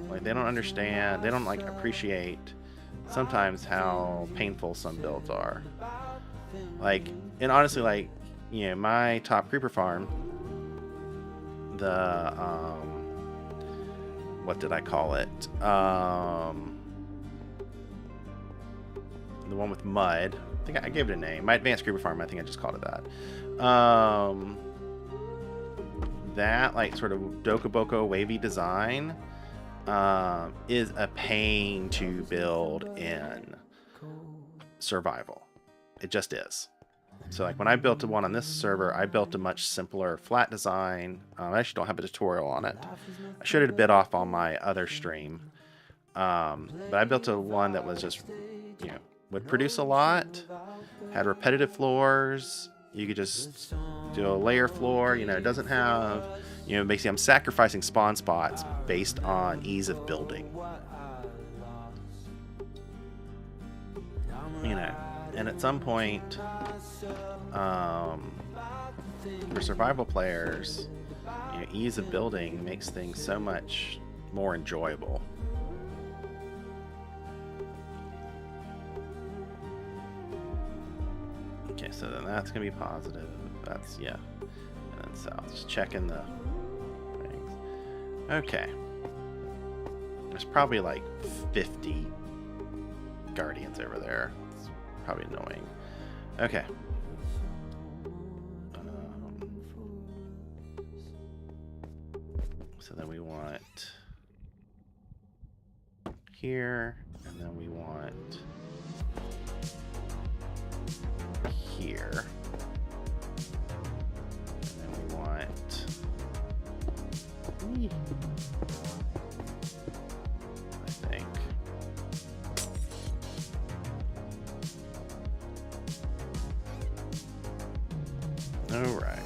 like they don't understand, they don't like appreciate sometimes how painful some builds are. Like, and honestly, like, you know, my top creeper farm, the what did I call it? The one with mud. I think I gave it a name. My advanced creeper farm, I think I just called it that. That, like, sort of Dokoboko wavy design is a pain to build in survival. It just is. So, like, when I built one on this server, I built a much simpler flat design. I actually don't have a tutorial on it. I showed it a bit off on my other stream. But I built a one that was just, you know, would produce a lot, had repetitive floors. You could just do a layer floor. You know, it doesn't have, you know, basically I'm sacrificing spawn spots based on ease of building. You know, and at some point, for survival players, you know, ease of building makes things so much more enjoyable. Okay, so then that's gonna be positive. That's, yeah. And then south. Just checking the things. Okay. There's probably like 50 guardians over there. It's probably annoying. Okay. So then we want here, and then we want here. And then we want I think. All right.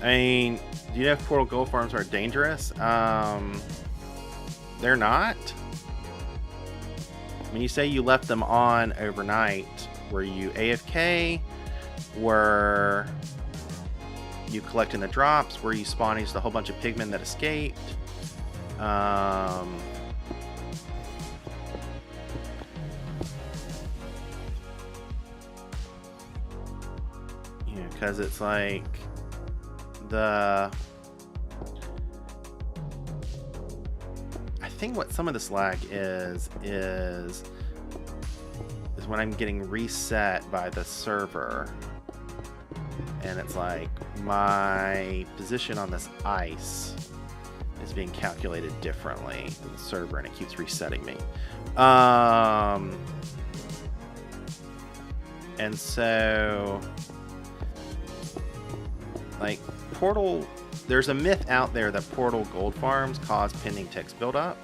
I mean, do you know if portal gold farms are dangerous? They're not. When you say you left them on overnight, were you AFK? Were you collecting the drops? Were you spawning just a whole bunch of pigmen that escaped? Yeah, because it's like I think what some of this lag is when I'm getting reset by the server, and it's like my position on this ice is being calculated differently in the server, and it keeps resetting me. And so, like, portal, there's a myth out there that portal gold farms cause pending ticks buildup.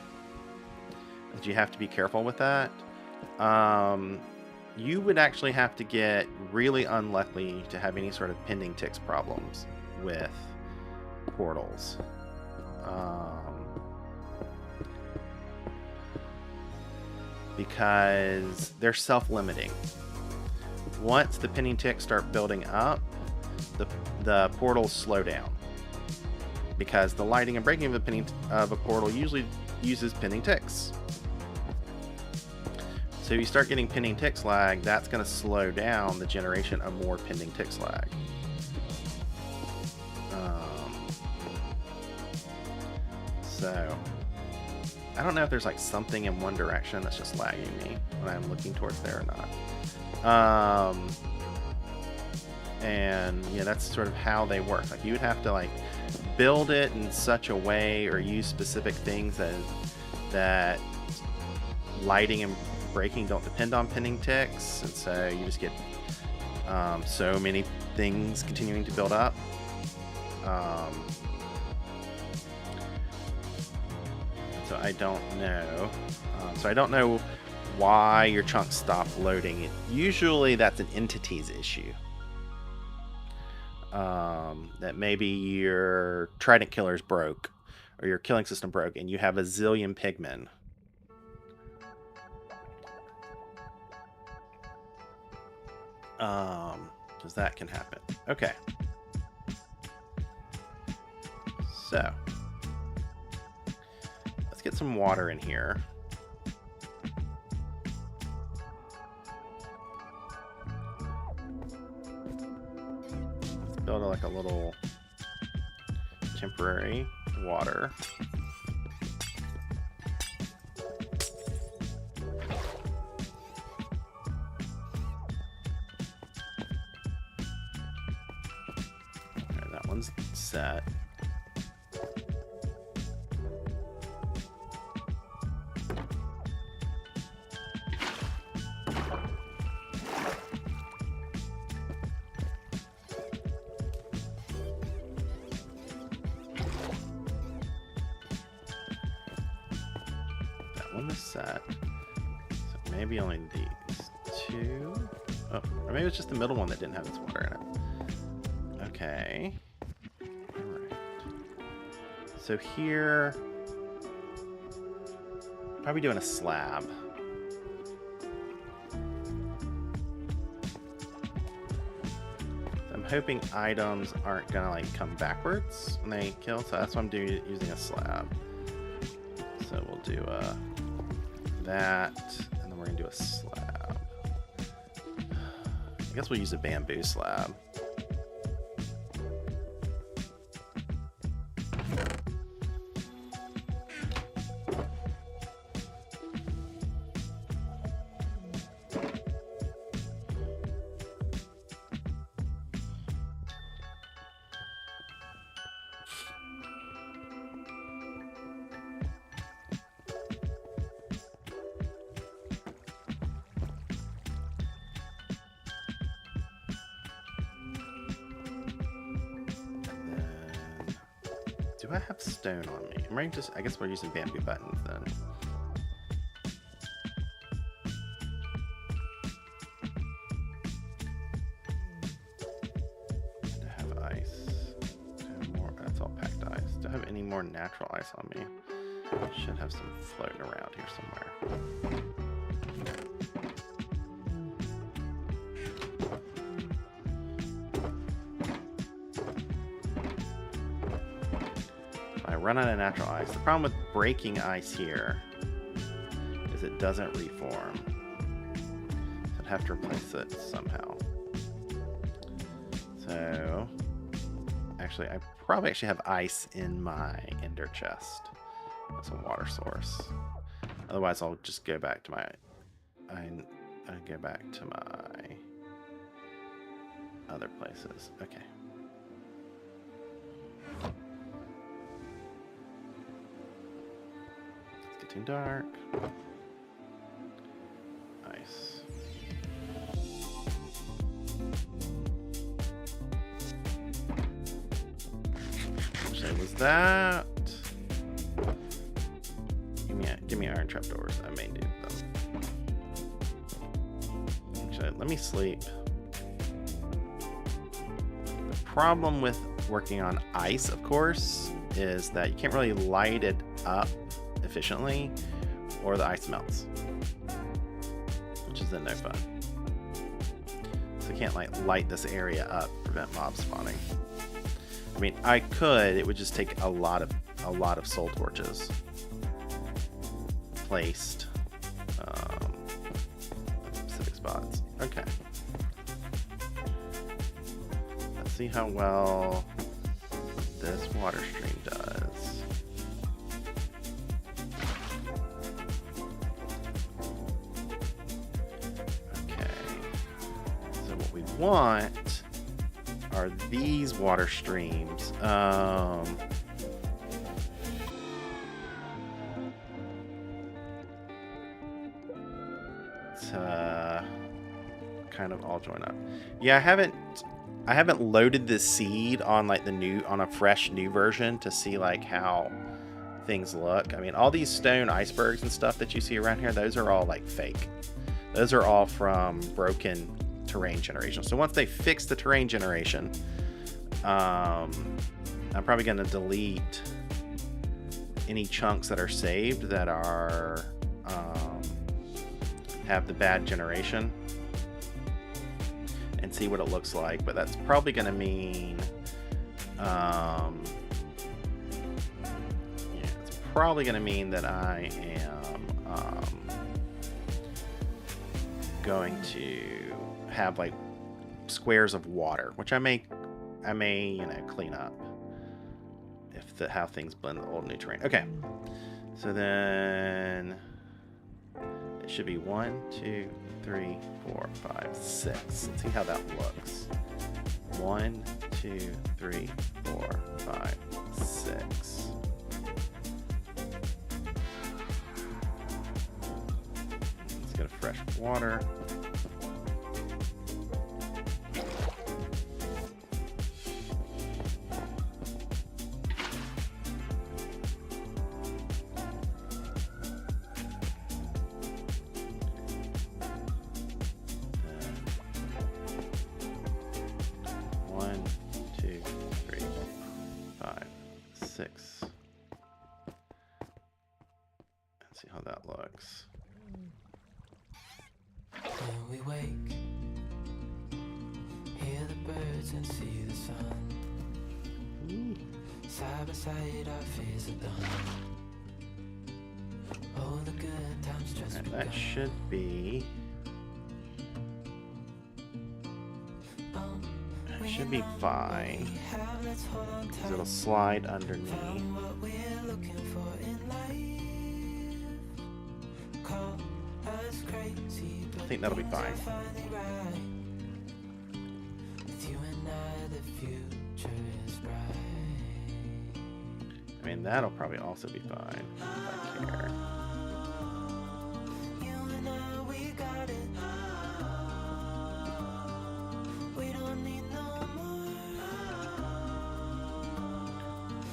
That you have to be careful with that. You would actually have to get really unlucky to have any sort of pending ticks problems with portals. Because they're self-limiting. Once the pending ticks start building up, the portals slow down, because the lighting and breaking of a portal usually uses pending ticks. So if you start getting pending ticks lag, that's going to slow down the generation of more pending ticks lag. So I don't know if there's like something in one direction that's just lagging me when I'm looking towards there or not. And yeah, that's sort of how they work. Like, you would have to like build it in such a way or use specific things that lighting and breaking don't depend on pending ticks, and so you just get so many things continuing to build up. So I don't know. So I don't know why your chunks stop loading. Usually that's an entities issue. That maybe your trident killer's broke, or your killing system broke, and you have a zillion pigmen. Because that can happen. Okay. So let's get some water in here. Build like a little temporary water. Okay, that one's set. Set. So maybe only these two. Oh, or maybe it's just the middle one that didn't have its water in it. Okay. Alright. So here, probably doing a slab. I'm hoping items aren't gonna like come backwards when they kill, so that's why I'm using a slab. So we'll do that, and then we're gonna do a slab? I guess we'll use a bamboo slab. Do I have stone on me? Am I just? I guess we're using bamboo buttons then. Do I have ice? Do I have more? That's all packed ice. Do I have any more natural ice on me? I should have some floating around here somewhere. Run out of natural ice. The problem with breaking ice here is it doesn't reform. So I'd have to replace it somehow. So actually, I probably actually have ice in my ender chest. That's a water source. Otherwise, I'll just go back to my. I go back to my other places. Okay. Getting dark. Nice. Actually, was that? Give me iron trapdoors. I may need them. Actually, let me sleep. The problem with working on ice, of course, is that you can't really light it up efficiently, or the ice melts, which is then no fun. So I can't like light this area up, prevent mob spawning. I mean, I could. It would just take a lot of soul torches placed at specific spots. Okay. Let's see how well this water stream does. Want are these water streams to kind of all join up. Yeah, I haven't loaded this seed on like on a fresh new version to see like how things look. I mean, all these stone icebergs and stuff that you see around here, those are all like fake. Those are all from broken terrain generation. So once they fix the terrain generation, I'm probably going to delete any chunks that are saved that are have the bad generation and see what it looks like. But that's probably going to mean it's probably going to mean that I am going to have like squares of water, which I may clean up if how things blend the old new terrain. Okay, so then it should be 1, 2, 3, 4, 5, 6. Let's see how that looks. 1, 2, 3, 4, 5, 6. Let's get a fresh water. See how that looks. When we wake, hear the birds and see the sun. Side by side, our fears are done. Oh, the good times just Alright, that should be... That should be fine. Because it'll slide underneath. I think that'll be fine. I mean, that'll probably also be fine, if I care.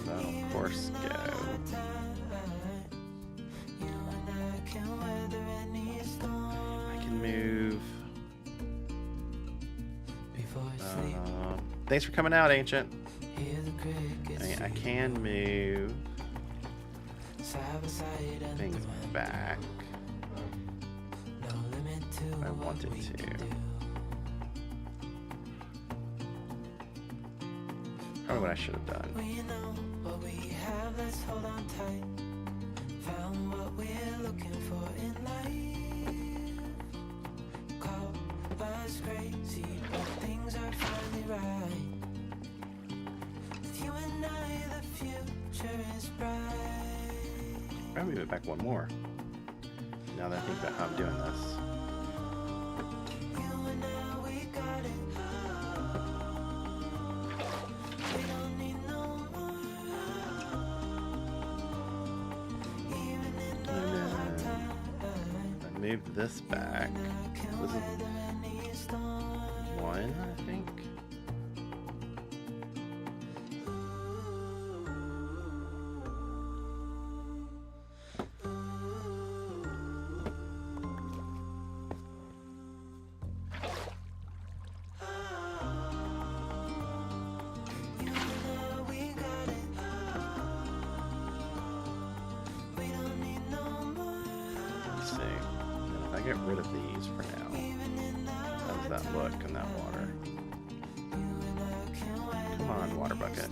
That'll, of course, go. I can move. Thanks for coming out, Ancient. I can move things back if I wanted to. Probably what I should have done. Probably move it back one more. Now that I think about how I'm doing this. Move this back. This is one, I think. Get rid of these for now. How does that look in that water? Come on, water bucket.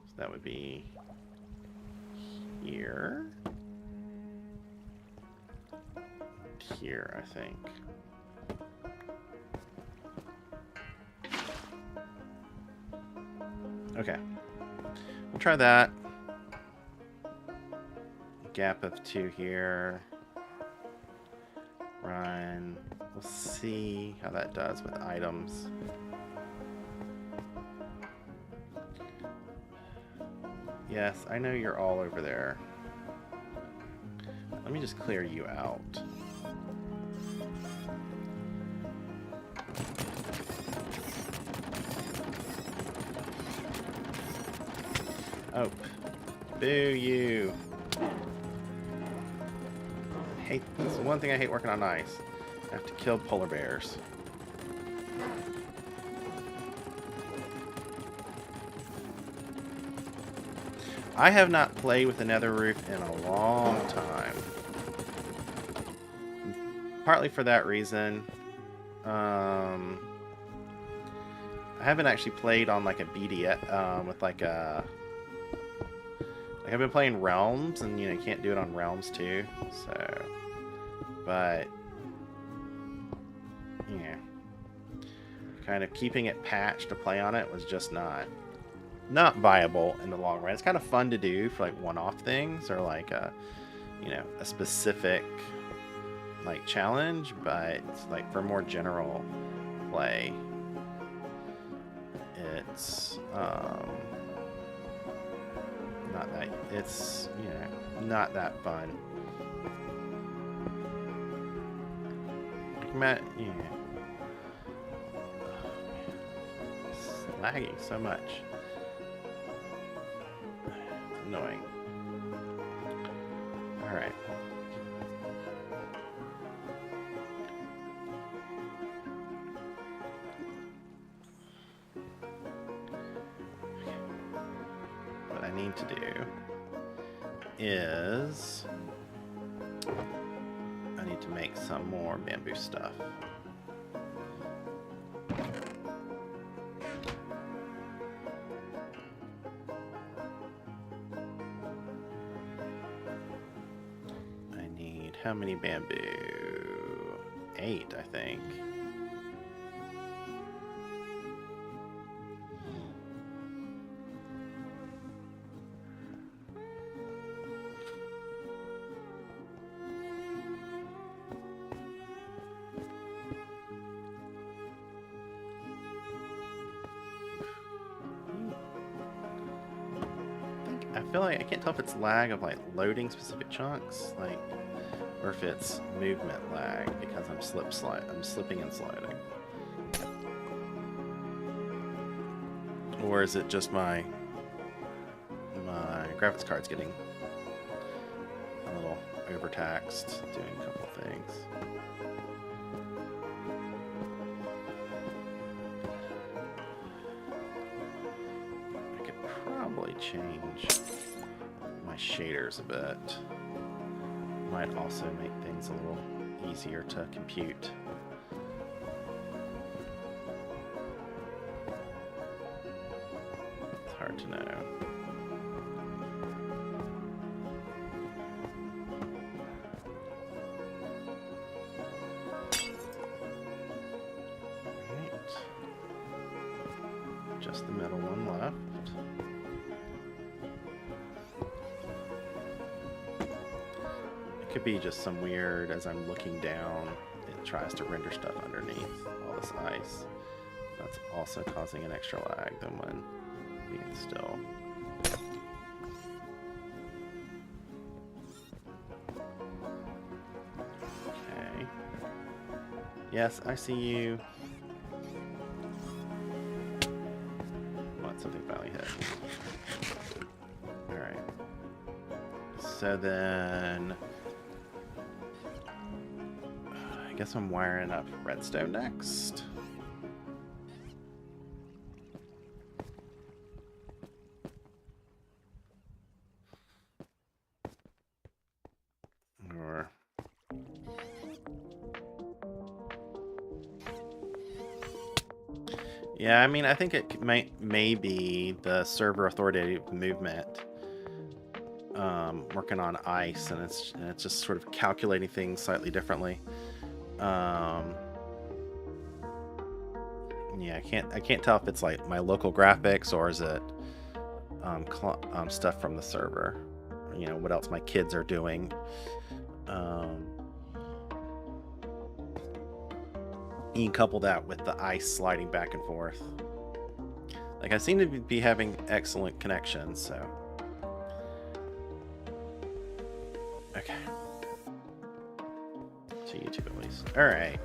So that would be here. Here, I think. Okay, we'll try that. Gap of 2 here. Run. We'll see how that does with items. Yes, I know you're all over there. Let me just clear you out. Oh, boo you. This is one thing I hate working on ice. I have to kill polar bears. I have not played with the Nether Roof in a long time. Partly for that reason. I haven't actually played on like a BDS, with like a... I've been playing Realms, and you can't do it on Realms too, so, but, kind of keeping it patched to play on it was just not viable in the long run. It's kind of fun to do for like one-off things, or like a, a specific, like, challenge, but like for more general play, it's, not that, it's, not that fun. Matt, it's lagging so much. It's annoying. Alright. What I need to do is I need to can make some more bamboo stuff. I need how many bamboo? 8, I think. I feel like I can't tell if it's lag of like loading specific chunks, like, or if it's movement lag because I'm slipping and sliding. Or is it just my graphics card's getting a little overtaxed doing a couple things. I could probably change my shaders a bit. Might also make things a little easier to compute. It's hard to know. Right. Just the middle one left. Could be just some weird, as I'm looking down, it tries to render stuff underneath all this ice. That's also causing an extra lag than when being still. Okay. Yes, I see you. What? Something finally hit. Alright. So then I guess I'm wiring up redstone next. Or yeah, I mean, I think it may be the server authoritative movement working on ice, and it's just sort of calculating things slightly differently. Yeah, I can't tell if it's like my local graphics or is it stuff from the server. You know, what else my kids are doing. You can couple that with the ice sliding back and forth. Like, I seem to be having excellent connections, so. Okay. To YouTube at least. Alright.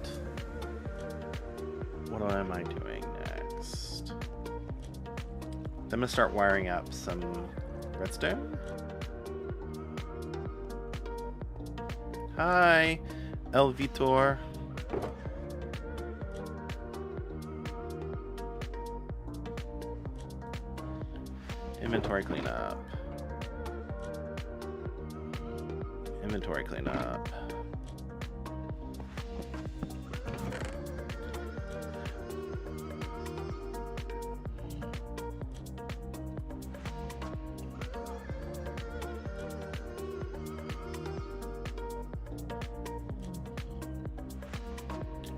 What am I doing next? I'm gonna start wiring up some redstone. Hi, El Vitor. Inventory cleanup. Inventory cleanup.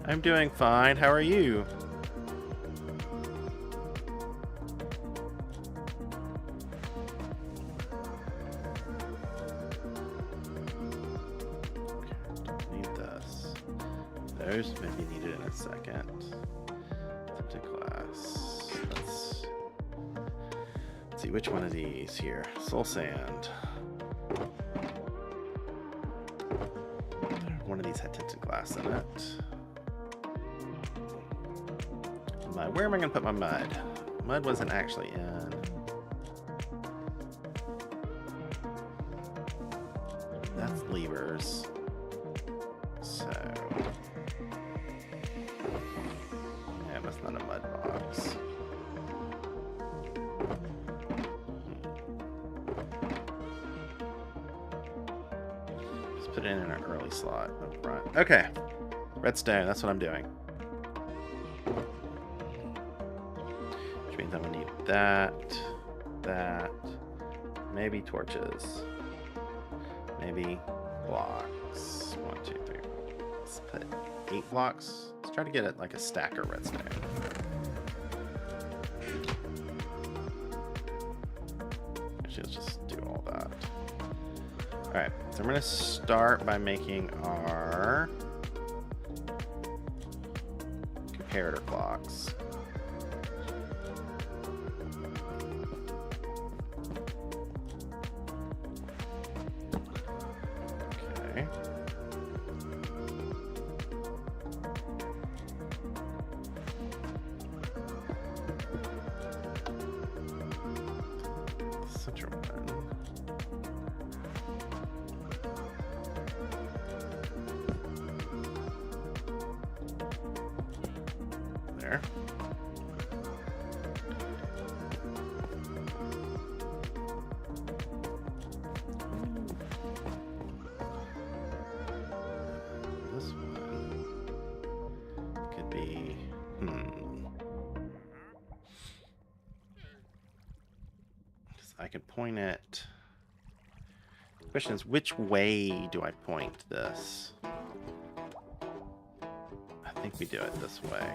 I'm doing fine. How are you? Don't need this. Those may be needed in a second. To class. Let's see which one of these here. Soul sand. One of these had tinted glass in it. Where am I going to put my mud? Mud wasn't actually in. That's levers. So. Yeah, that's not a mud box. Just Put it in an early slot up front. Okay. Redstone, that's what I'm doing. Which means I'm gonna need that, maybe torches, maybe blocks. 1, 2, 3. Let's put 8 blocks. Let's try to get it like a stack of redstone. Actually, let's just do all that. Alright, so I'm going to start by making our comparator clocks. Okay. Such a one. There. This one could be, I could point it. The question is, which way do I point this? I think we do it this way.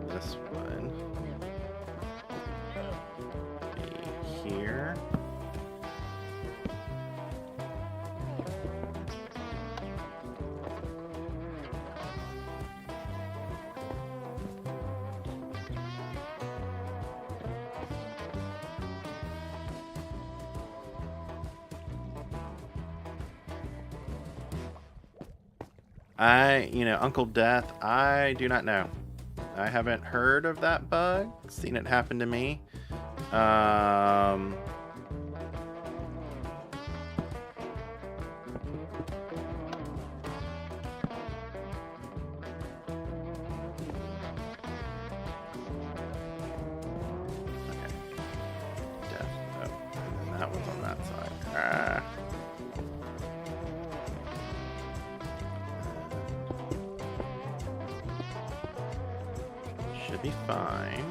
This one be here. Uncle Death, I do not know. I haven't heard of that bug, seen it happen to me. Okay. Death. Oh, and then that one's on that side. Ah. Should be fine.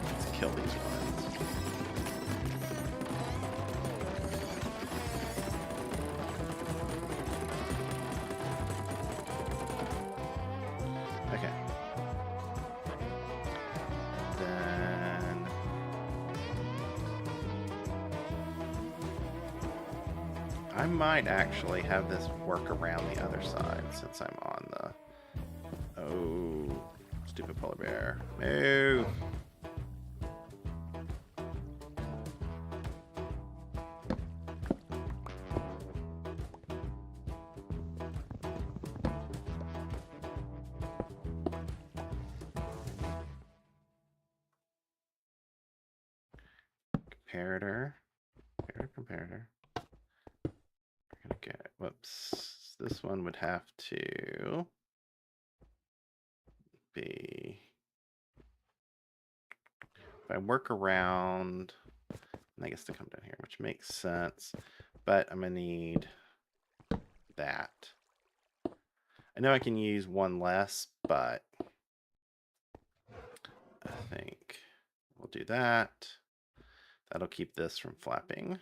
Let's kill these ones. Okay. Then I might actually have this work around the other side since I'm on the... Oh, stupid polar bear. Move! Comparator. We're gonna get, whoops. This one would have to be, if I work around, I guess to come down here, which makes sense, but I'm gonna need that. I know I can use one less, but I think we'll do that. That'll keep this from flapping.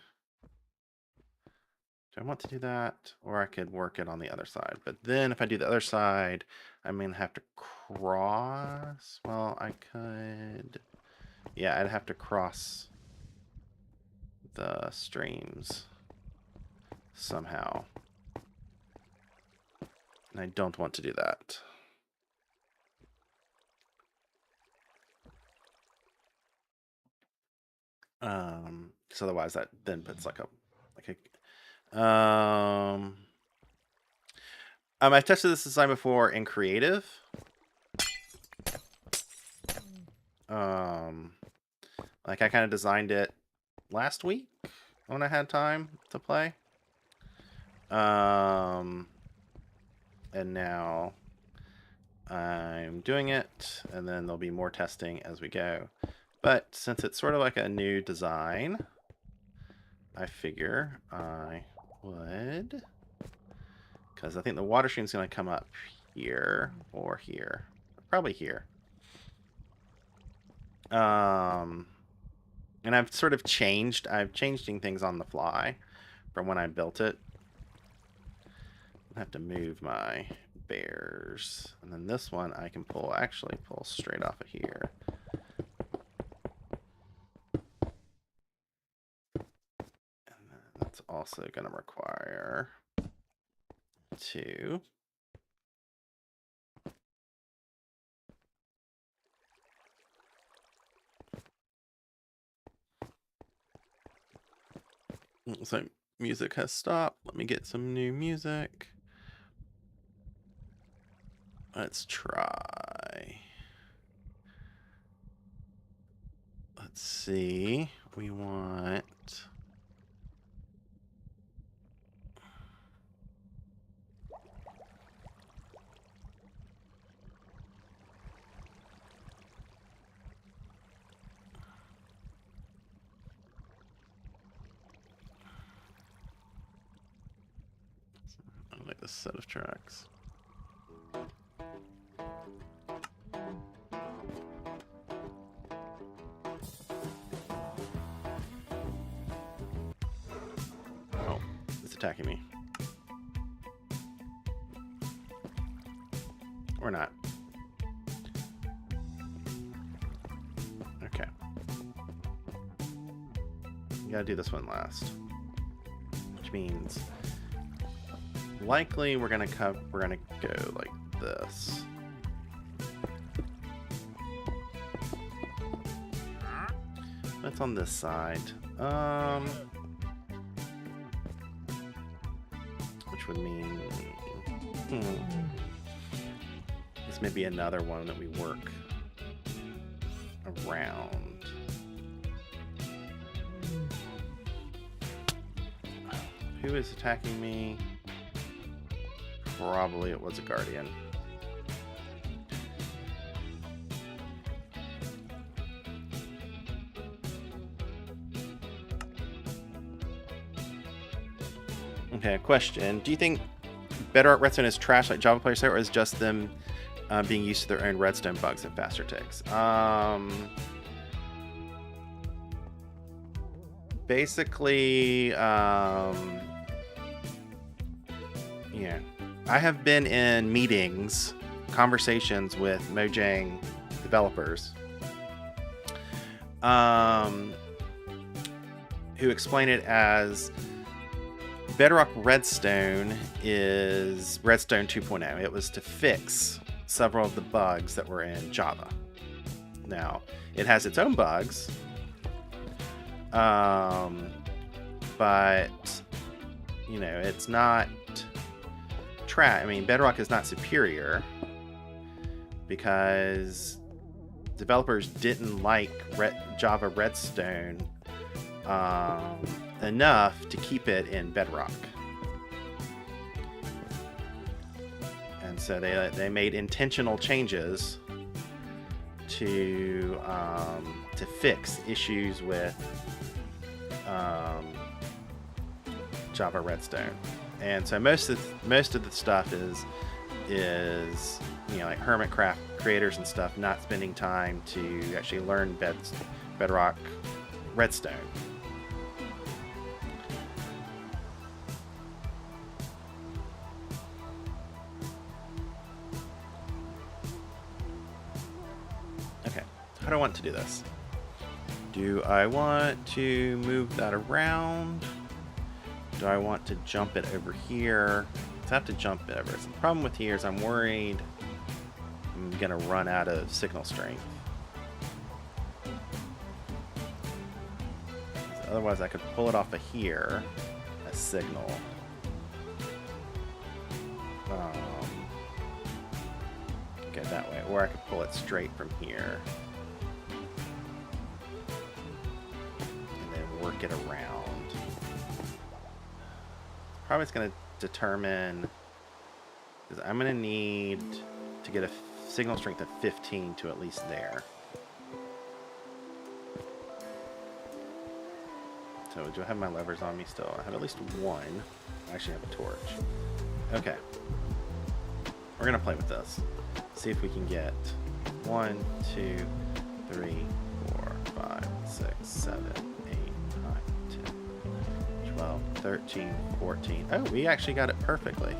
Do I want to do that? Or I could work it on the other side. But then if I do the other side, I'm going to have to cross. Well, I could... Yeah, I'd have to cross the streams somehow. And I don't want to do that. Because otherwise that then puts like I've tested this design before in creative. Like I kind of designed it last week when I had time to play. And now I'm doing it, and then there'll be more testing as we go. But since it's sort of like a new design, I figure I would, because I think the water stream's going to come up here or here, probably here. And I've sort of changed. I've changed things on the fly from when I built it. I have to move my bears, and then this one I can actually pull straight off of here. And then that's also going to require 2. So music has stopped. Let me get some new music. Let's try. Let's see. We want... I like this set of tracks. Oh, it's attacking me. Or not. Okay. You gotta do this one last. Which means likely we're gonna go like this. That's on this side. Which would mean this may be another one that we work around. Who is attacking me? Probably it was a guardian. Okay, question. Do you think Bedrock Redstone is trash like Java players say, or is just them being used to their own redstone bugs and faster ticks? Basically, yeah. I have been in meetings, conversations with Mojang developers who explain it as Bedrock Redstone is Redstone 2.0. It was to fix several of the bugs that were in Java. Now, it has its own bugs, but, you know, it's not I mean, Bedrock is not superior because developers didn't like Java Redstone enough to keep it in Bedrock. And so they made intentional changes to fix issues with Java Redstone. And so most of the stuff is you know, like Hermitcraft creators and stuff not spending time to actually learn Bedrock Redstone. Okay, how do I want to do this? Do I want to move that around? Do I want to jump it over here? I have to jump it over. So the problem with here is I'm worried I'm gonna run out of signal strength. Otherwise, I could pull it off of here, a signal. Go that way, or I could pull it straight from here. And then work it around. Probably it's going to determine, because I'm going to need to get a signal strength of 15 to at least there. So do I have my levers on me still? I have at least one. I actually have a torch. Okay. We're going to play with this. See if we can get 1, 2, 3, 4, 5, 6, 7, 8, 9, 10, 12, 13, 14. Oh, we actually got it perfectly.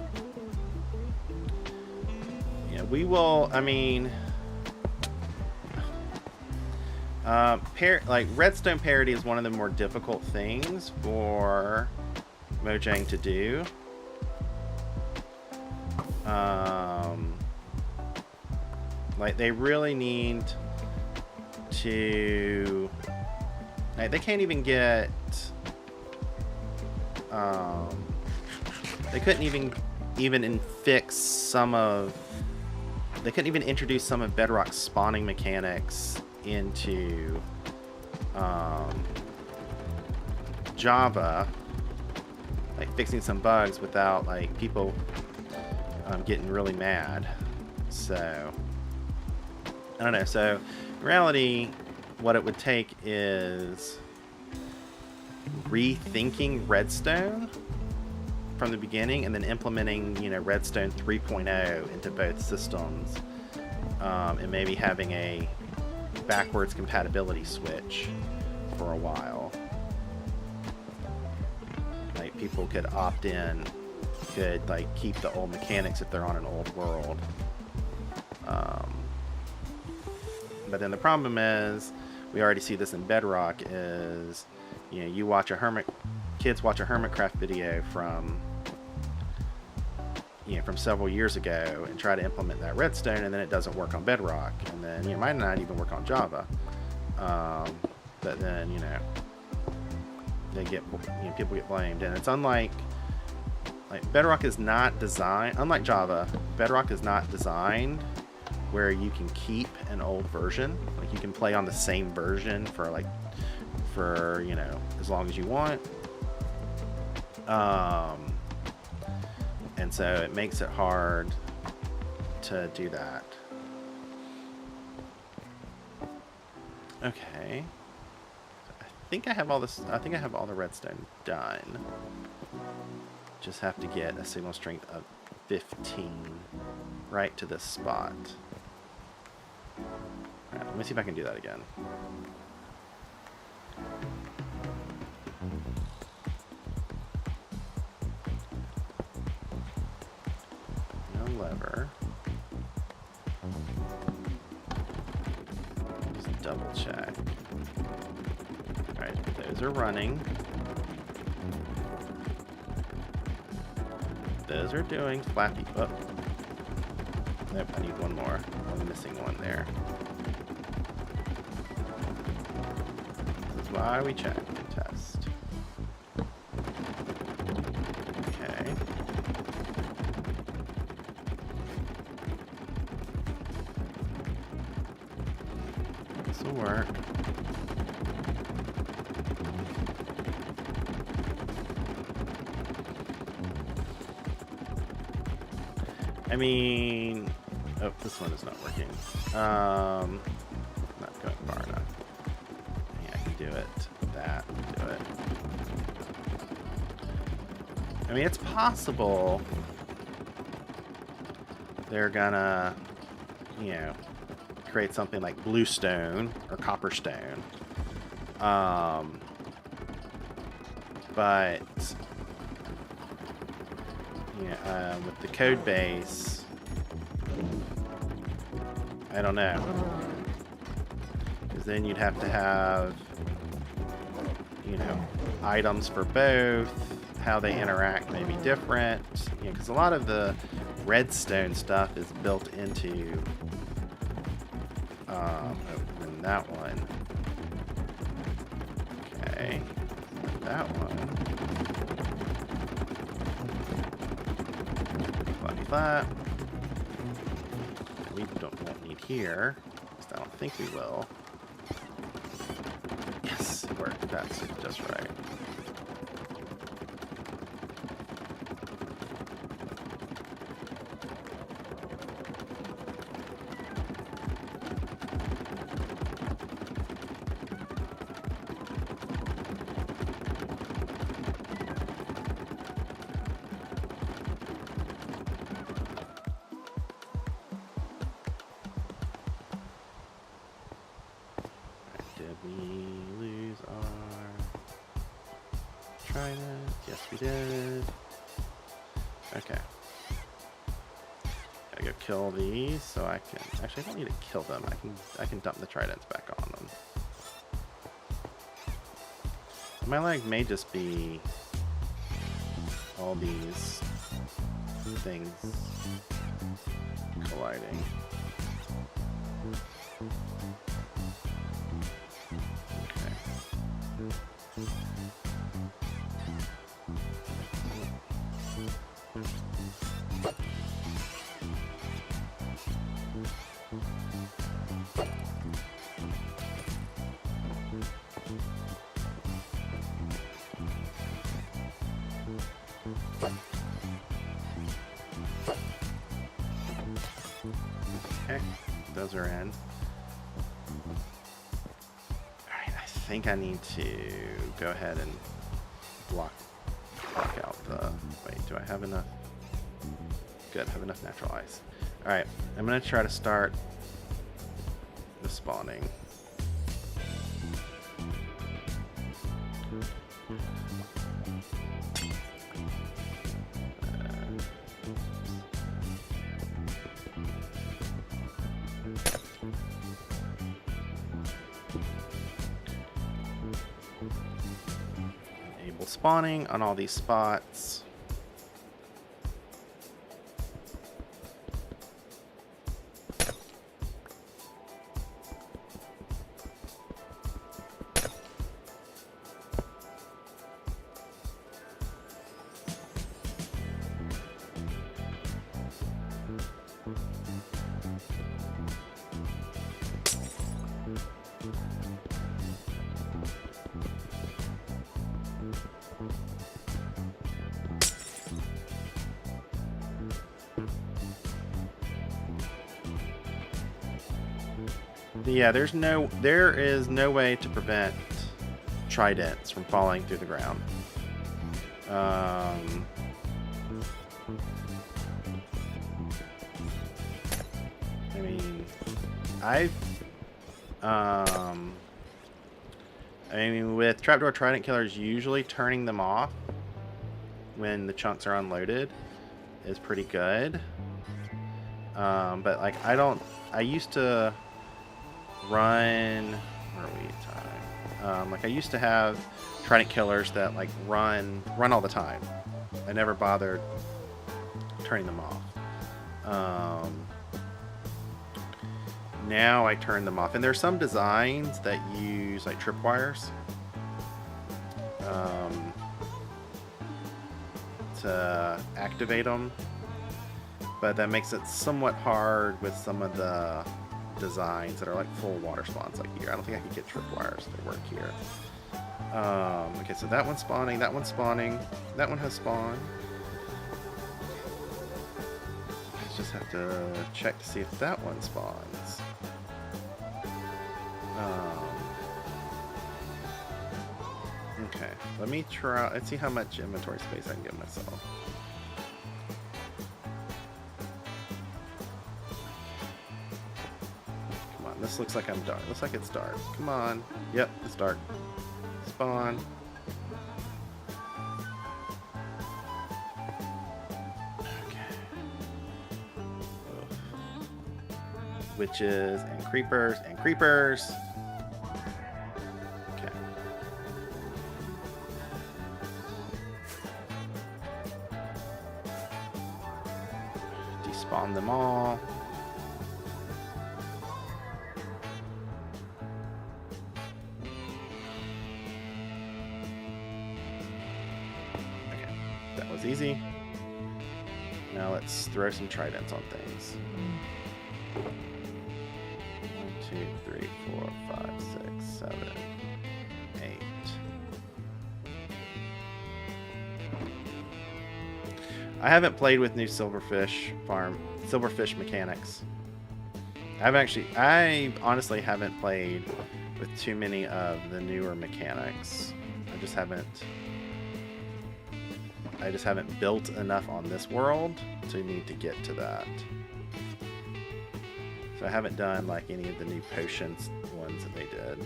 Yeah, we will, I mean, like redstone parity is one of the more difficult things for Mojang to do. Like they really need to, like, they can't even get, they couldn't even fix some of, they couldn't even introduce some of Bedrock's spawning mechanics into Java, like fixing some bugs without like people getting really mad. So I don't know. So in reality, what it would take is rethinking Redstone from the beginning and then implementing, you know, Redstone 3.0 into both systems, and maybe having a backwards compatibility switch for a while. Like people could opt in, could like keep the old mechanics if they're on an old world. But then the problem is, we already see this in Bedrock, is, you know, you watch a kids watch a CopperCraft video from, you know, from several years ago and try to implement that Redstone, and then it doesn't work on Bedrock, and then it might not even work on Java. But then, you know, they get, you know, people get blamed, and it's unlike, like, Bedrock is not designed, unlike Java, Bedrock is not designed where you can keep an old version. Like, you can play on the same version for, like, for, you know, as long as you want. And so it makes it hard to do that. Okay. I think I have all this, I think I have all the redstone done. Just have to get a signal strength of 15 right to this spot. Alright, let me see if I can do that again. No lever. Just double check. Alright, those are running. Those are doing flappy. Oh. Nope, I need one more. I'm missing one there. This is why we check and test. Okay. This will work. I mean, oh, this one is not working. Not going far enough. Yeah, I can do it. That, do it. I mean, it's possible they're gonna, you know, create something like bluestone or copperstone. But yeah, with the code base, I don't know, because then you'd have to have, you know, items for both. How they interact may be different, you know, because a lot of the redstone stuff is built into in that one. Okay, that one. Flappy flap. We won't need here. At least I don't think we will. Yes, it worked. That's just right. Did we lose our trident? Yes, we did. Okay. Gotta go kill these so I can. Actually, I don't need to kill them. I can dump the tridents back on them. My leg may just be all these things colliding. Okay, those are in. Alright, I think I need to go ahead and block out the... Wait, do I have enough? Good, I have enough natural ice. Alright, I'm going to try to start the spawning. Enable spawning on all these spots. Yeah, there is no way to prevent tridents from falling through the ground. I mean, with trapdoor trident killers, usually turning them off when the chunks are unloaded is pretty good. But like, I used to run, where are we time? Like I used to have trident killers that like run all the time. I never bothered turning them off. Now I turn them off, and there's some designs that use like tripwires to activate them, but that makes it somewhat hard with some of the designs that are like full water spawns like here. I don't think I could get tripwires to work here. Okay, so that one's spawning, that one's spawning, that one has spawned. I just have to check to see if that one spawns. Okay, let me try, let's see how much inventory space I can give myself. Come on, this looks like I'm dark. Looks like it's dark. Come on. Yep, it's dark. Spawn. Okay. Witches and creepers and creepers. Okay. Despawn them all. easy. Now let's throw some tridents on things. 1, 2, 3, 4, 5, 6, 7, 8. I haven't played with new silverfish mechanics. I honestly haven't played with too many of the newer mechanics. I just haven't built enough on this world to need to get to that. So I haven't done like any of the new potions ones that they did.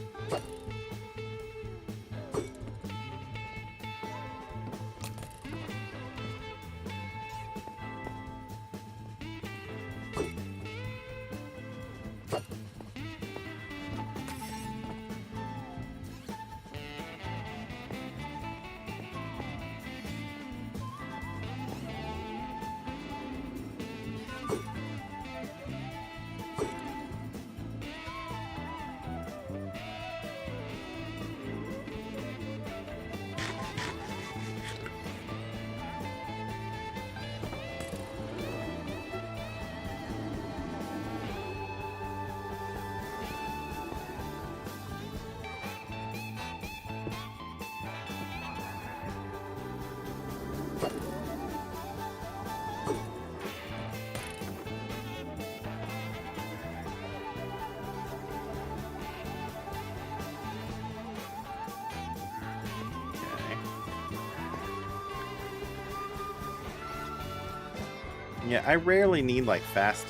Yeah, I rarely need like fast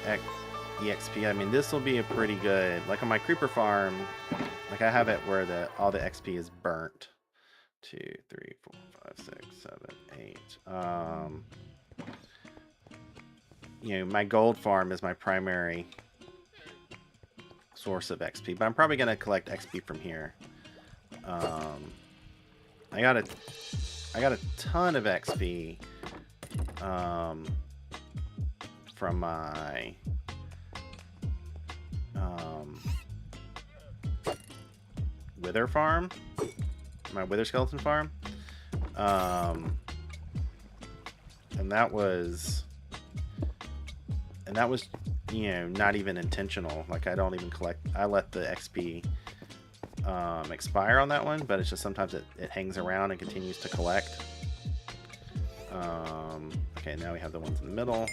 EXP. I mean, this will be a pretty good, like on my creeper farm, like I have it where all the XP is burnt. 2, 3, 4, 5, 6, 7, 8. You know, my gold farm is my primary source of XP, but I'm probably gonna collect XP from here. I got a ton of XP. From my wither farm, my wither skeleton farm, and that was you know, not even intentional. Like I don't even collect. I let the XP expire on that one, but it's just sometimes it hangs around and continues to collect. Okay, now we have the ones in the middle.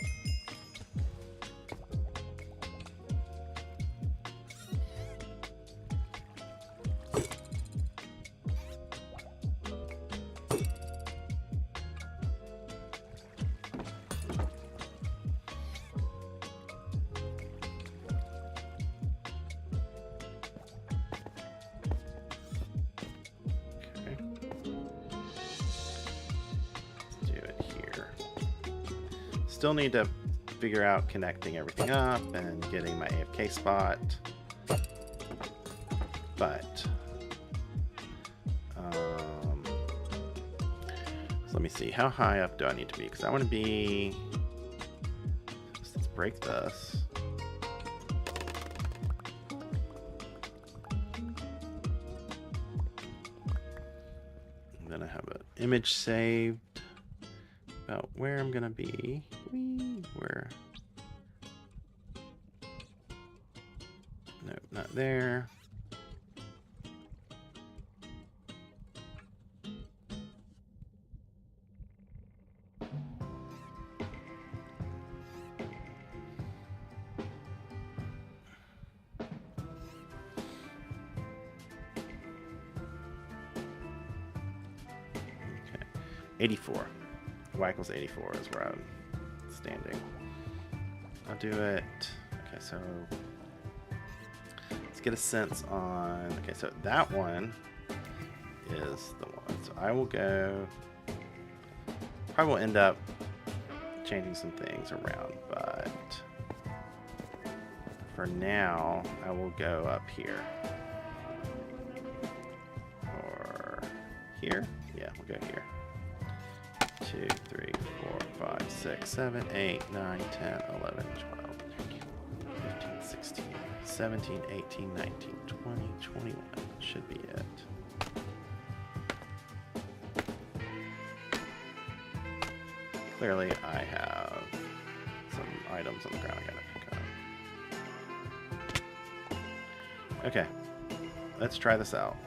Still need to figure out connecting everything up and getting my AFK spot, but so let me see, how high up do I need to be? Because I want to be, let's break this. And then I have an image saved about where I'm gonna be. Where? No, not there. Okay, 84. Y equals 84 is where I'm standing. I'll do it. Okay, so let's get a sense on. Okay, so that one is the one. So I will go. Probably will end up changing some things around, but for now, I will go up here. Or here? Yeah, we'll go here. 2, 3, 4, 5, 6, 7, 8, 9, 10, 11, 12, 13, 15, 16, 17, 18, 19, 20, 21 should be it. clearly I have some items on the ground I gotta pick up. Okay, let's try this out.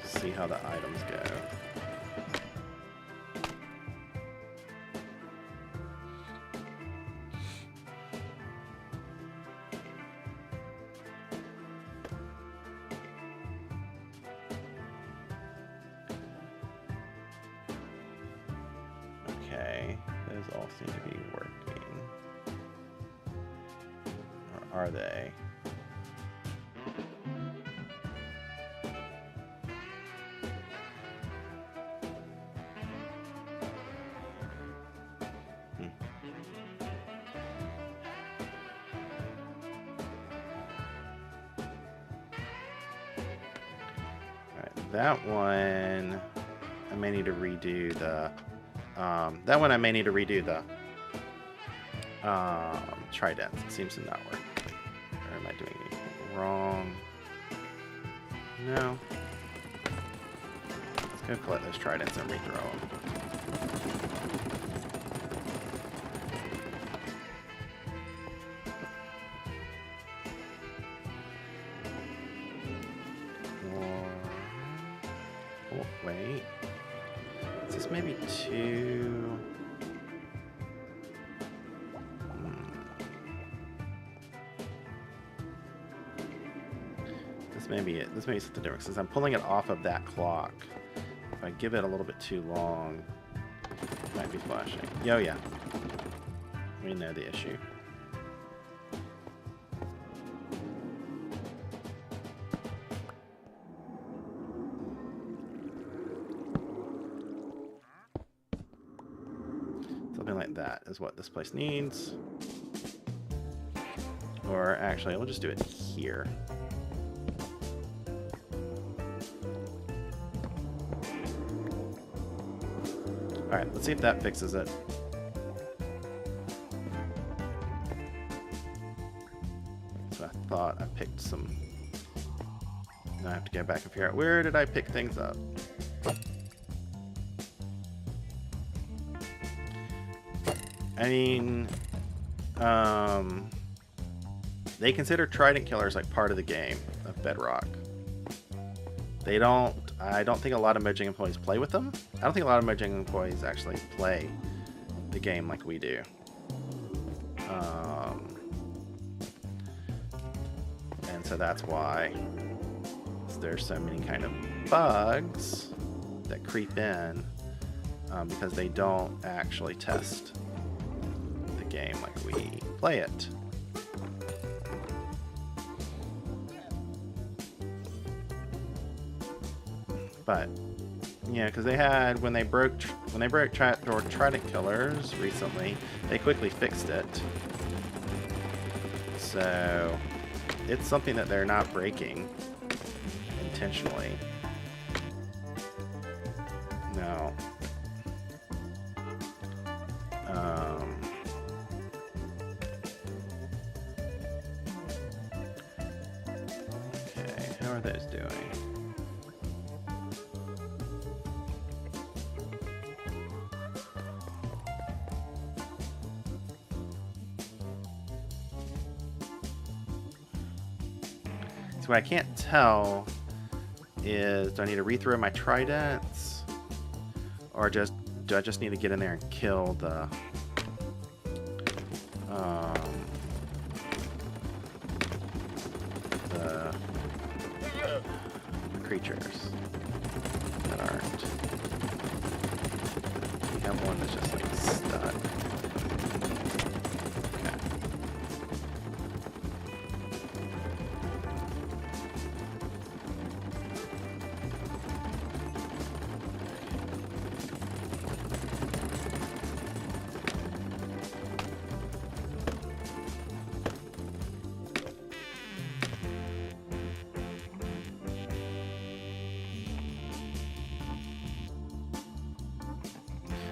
See how the items go. Okay, those all seem to be working. Or are they? That one, I may need to redo the, tridents. It seems to not work. Or am I doing anything wrong? No. Let's go collect those tridents and rethrow them. Oh, wait. Is this maybe two? This may be it. This may be something different since I'm pulling it off of that clock. If I give it a little bit too long, it might be flashing. Yo, yeah. We know the issue. Something like that is what this place needs. Or actually, we'll just do it here. Alright, let's see if that fixes it. So I thought I picked some... Now I have to go back and figure out where did I pick things up. I mean, they consider trident killers like part of the game of Bedrock. They don't, I don't think a lot of Mojang employees play with them. I don't think a lot of Mojang employees actually play the game like we do. And so that's why there's so many kind of bugs that creep in because they don't actually test the game like we play it. But yeah, because they had when they broke trident killers recently, they quickly fixed it. So it's something that they're not breaking intentionally. No. Okay, how are those doing? So what I can't tell is, do I need to rethrow my tridents, or do I just need to get in there and kill the creatures that aren't? We have one that's just like stuck.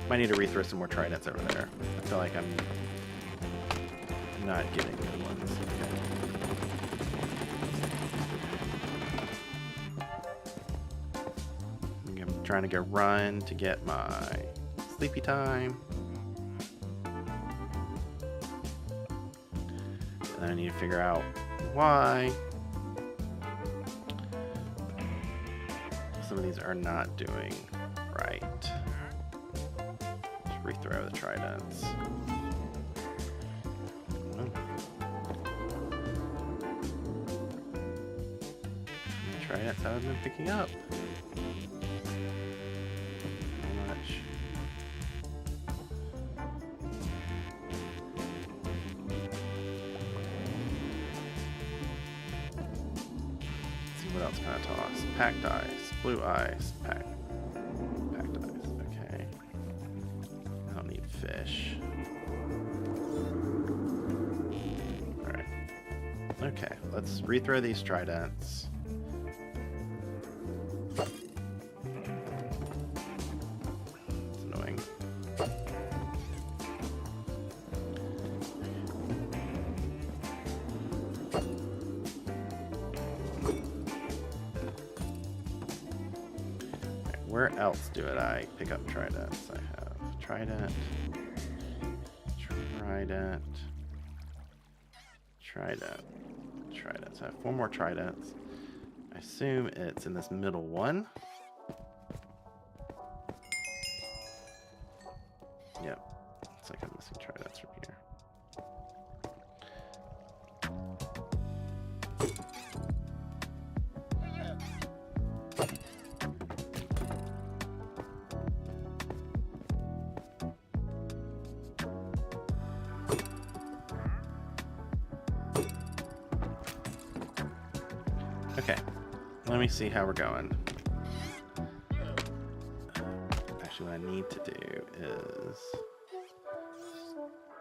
Might need to rethrow some more tridents over there. I feel like I'm not getting good ones. Okay. I'm trying to go run to get my sleepy time. And then I need to figure out why some of these are not doing right. Let's rethrow the tridents. Tridents haven't been picking up. How much? Let's see what else can I toss? Packed ice, blue ice, packed ice. Okay. I don't need fish. Alright. Okay, let's rethrow these tridents. It's annoying. Where else do I pick up tridents? I have trident, trident. So I have 4 more tridents. I assume it's in this middle one. Yep. Looks like I'm missing tridents from here. Okay, let me see how we're going. Actually, what I need to do is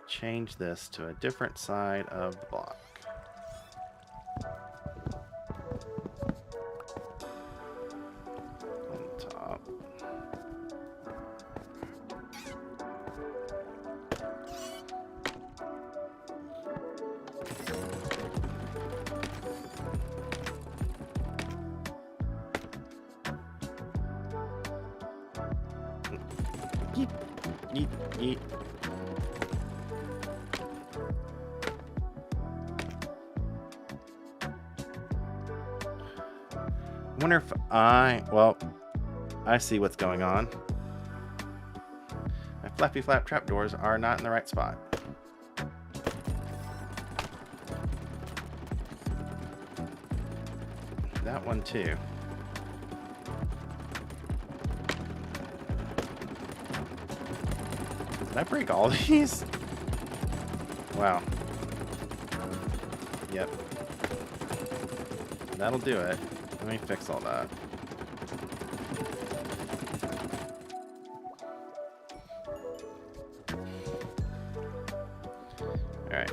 change this to a different side of the block. On the top. Yeet, yeet, yeet. I wonder if well, I see what's going on. My flappy flap trapdoors are not in the right spot. That one too. Did I break all these? Wow. Yep. That'll do it. Let me fix all that. Alright.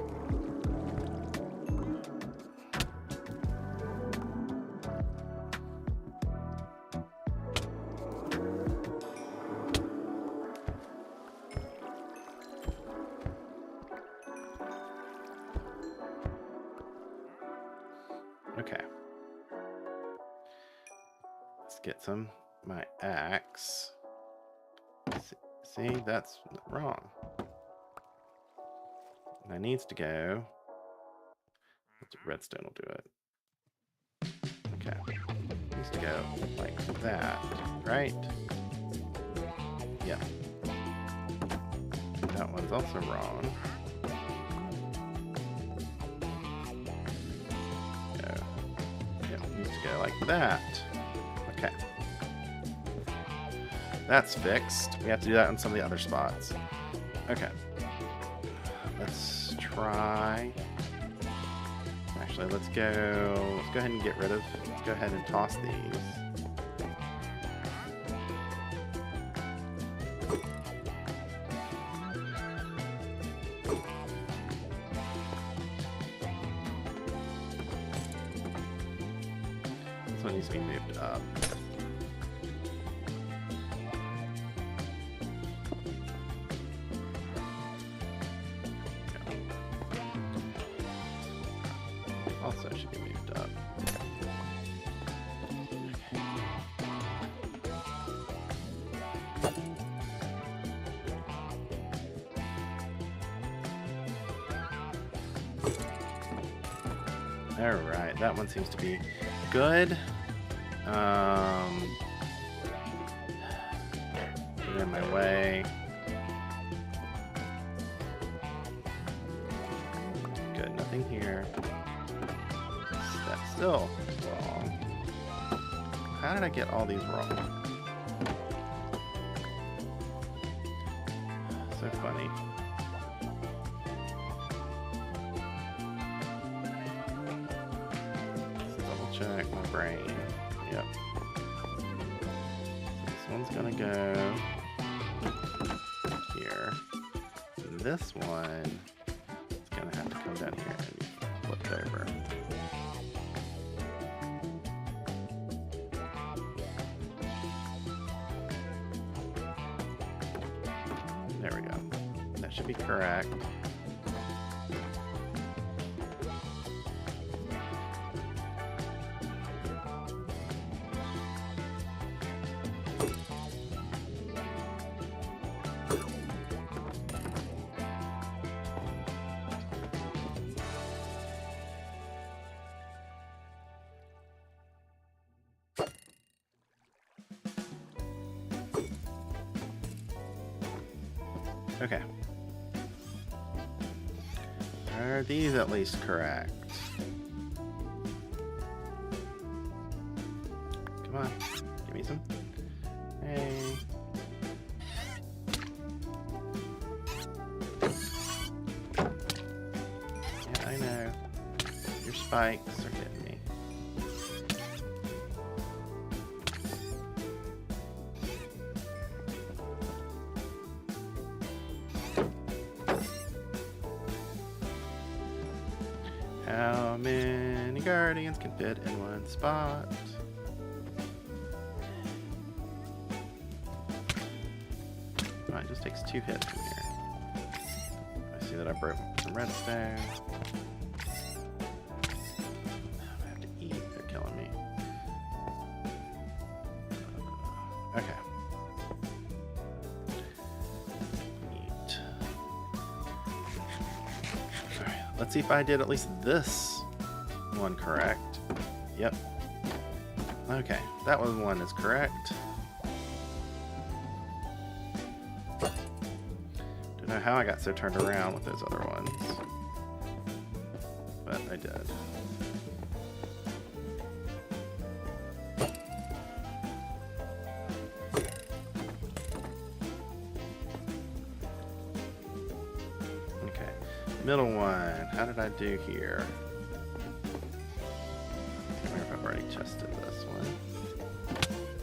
Okay. Let's get my axe. See, that's wrong. That needs to go. Redstone will do it. Okay. Needs to go like that, right? Yeah. That one's also wrong. Needs to go like that. Okay. That's fixed. We have to do that on some of the other spots. Okay. Let's try. Actually, let's go ahead and get rid of. Let's go ahead and toss these. This one needs to be moved up. messed up. Alright, that one seems to be good. Get in my way. Good, nothing here. That's still wrong. How did I get all these wrong? So funny. Check my brain. Yep. This one's gonna go here. This one is gonna have to come down here and be flipped over. There we go. That should be correct. Okay. Are these at least correct? Come on, give me some. Hey. Yeah, I know. Your spikes are getting me. How many guardians can fit in one spot? Oh, it just takes 2 hits from here. I see that I broke some redstone. I have to eat, they're killing me. Okay. Eat. Alright, let's see if I did at least this one correct. Yep. Okay, that one is correct. Don't know how I got so turned around with those other ones, but I did. Okay, middle one. How did I do here? I can't remember if I've already tested this one.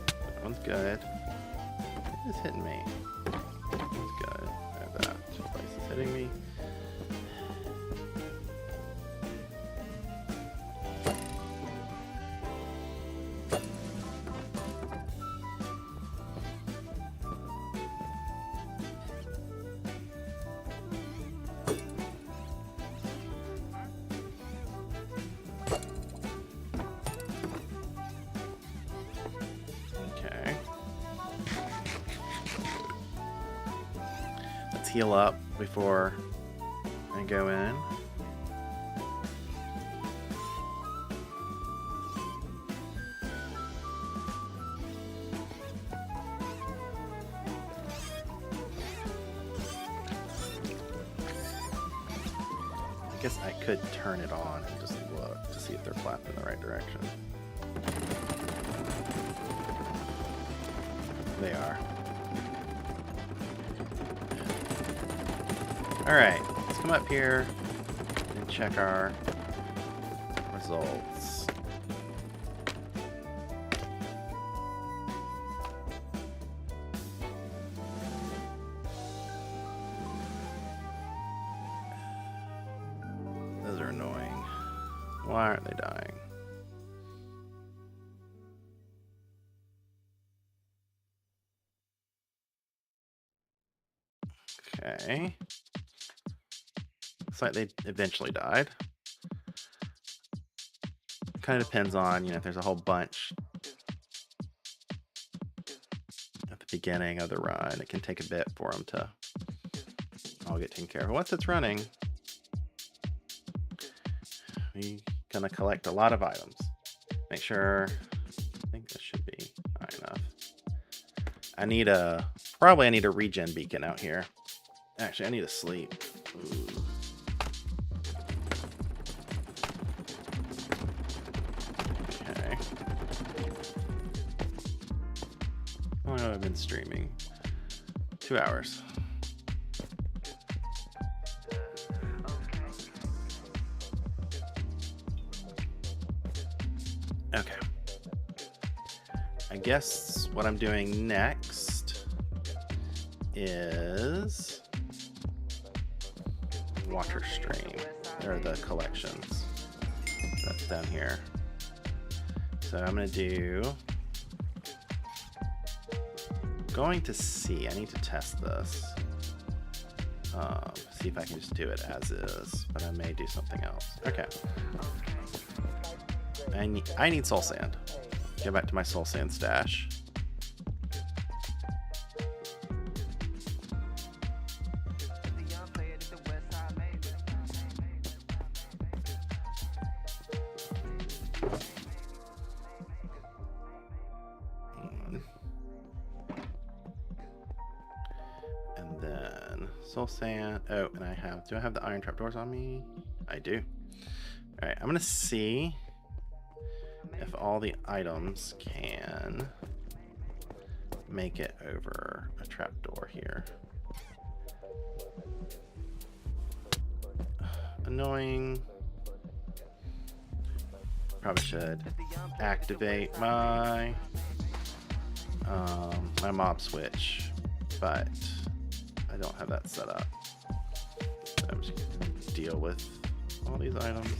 That one's good. It is hitting me. That one's good. I have that. Place is hitting me. Okay. Let's heal up before I go in. I guess I could turn it on and just look to see if they're flapping in the right direction. They are. Alright, let's come up here and check our results. Those are annoying. Why aren't they dying? Okay. Looks like they eventually died. kind of depends on, you know, if there's a whole bunch at the beginning of the run, it can take a bit for them to all get taken care of. Once it's running, we're gonna collect a lot of items. Make sure, I think this should be high enough. Probably I need a regen beacon out here. Actually, I need to sleep. Ooh. Okay. How long have I been streaming? 2 hours. Okay. I guess what I'm doing next is water stream, or the collections. That's down here. So I'm gonna do, going to see, I need to test this. See if I can just do it as is, but I may do something else. Okay. I need soul sand. Get back to my soul sand stash. And then soul sand. Oh, and do I have the iron trapdoors on me? I do. All right, I'm gonna see if all the items can make it over a trapdoor here. Annoying. Probably should activate my my mob switch, but I don't have that set up. So I'm just gonna deal with all these items.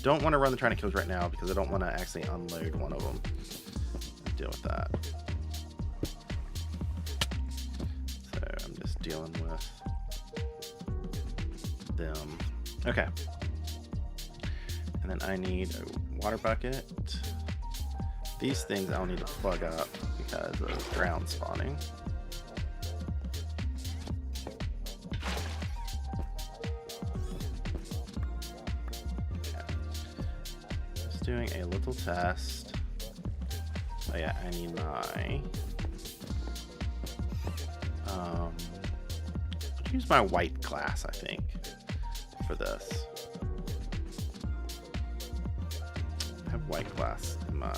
Don't want to run the Trying to Kills right now because I don't want to actually unload one of them. Deal with that. So I'm just dealing with them. Okay. And then I need a water bucket. These things I'll need to plug up because of drown spawning. Doing a little test. Oh yeah, I need my use my white glass, I think, for this. I have white glass in my,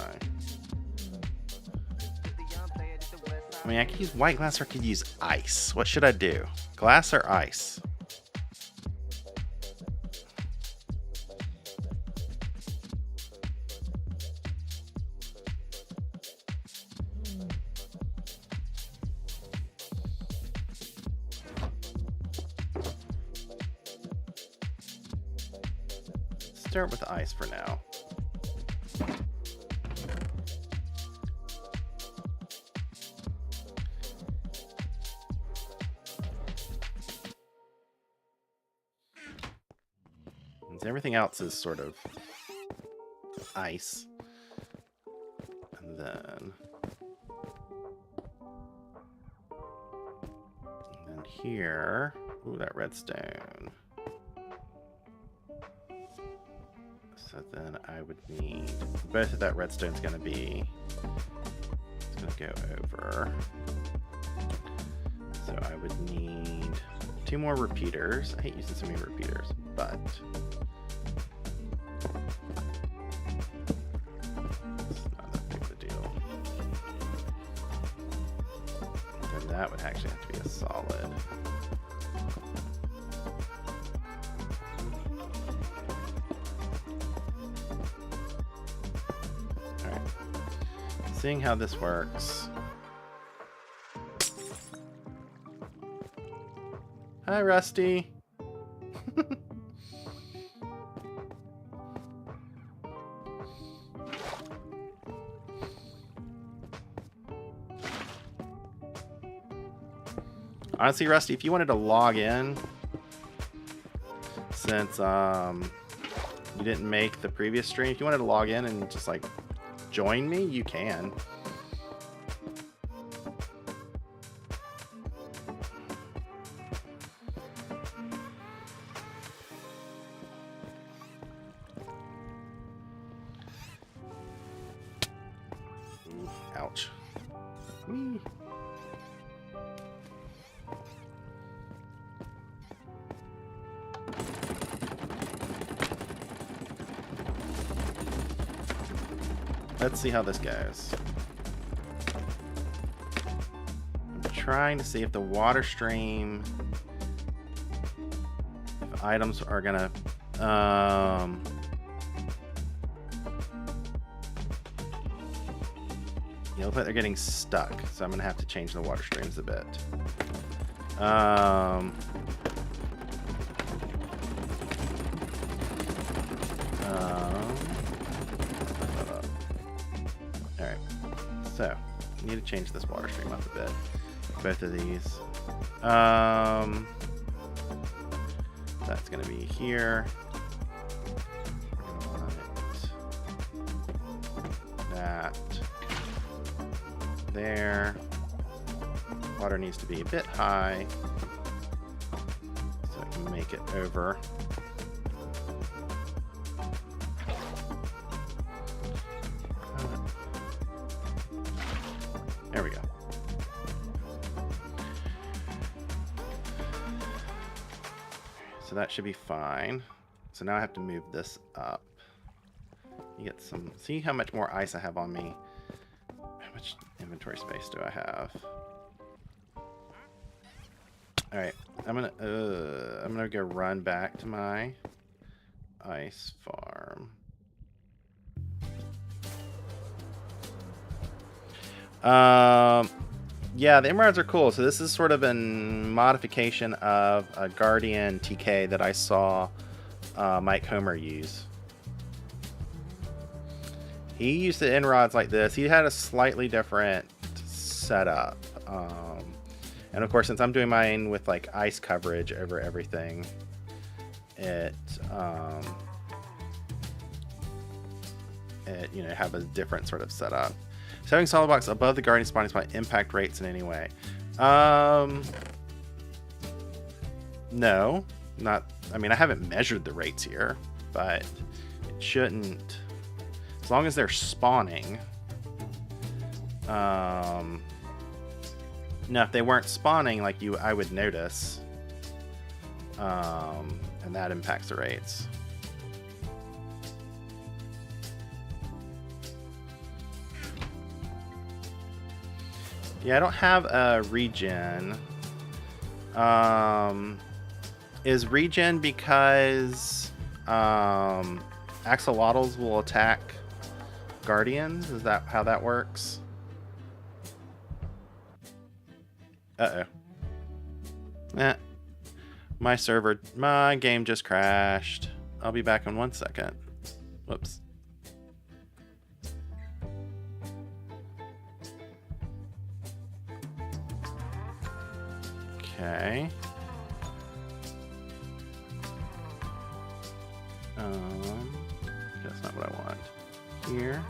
I mean, I could use white glass or I could use ice. What should I do? Glass or ice? Start with ice for now. And everything else is sort of ice. And then here, ooh, that redstone. So then I would need, both of that redstone's gonna be, it's gonna go over. So I would need 2 more repeaters. I hate using so many repeaters, but it's not that big of a deal. Then that would actually have to be a solid. Seeing how this works. Hi, Rusty. Honestly, Rusty, if you wanted to log in, since you didn't make the previous stream, if you wanted to log in and just like join me, you can. Ooh, ouch. Whee. Let's see how this goes. I'm trying to see if the water stream, if items are gonna, you know, but they're getting stuck, so I'm gonna have to change the water streams a bit. Alright, so I need to change this water stream up a bit. Both of these. That's gonna be here. We're gonna want that there. Water needs to be a bit high so I can make it over. There we go. So that should be fine. So now I have to move this up. You get some. See how much more ice I have on me. How much inventory space do I have? All right, I'm gonna go run back to my ice farm. Yeah, the emeralds are cool. So this is sort of a modification of a Guardian TK that I saw Mike Homer use. He used the emeralds like this. He had a slightly different setup. And of course, since I'm doing mine with like ice coverage over everything, it you know, have a different sort of setup. So having solid blocks above the Guardian spawning spot impact rates in any way? No, not. I mean, I haven't measured the rates here, but it shouldn't. As long as they're spawning. No, if they weren't spawning like you, I would notice. And that impacts the rates. Yeah, I don't have a regen. Is regen because axolotls will attack guardians? Is that how that works? Uh-oh. My game just crashed. I'll be back in 1 second. Whoops. Okay. That's not what I want. Here.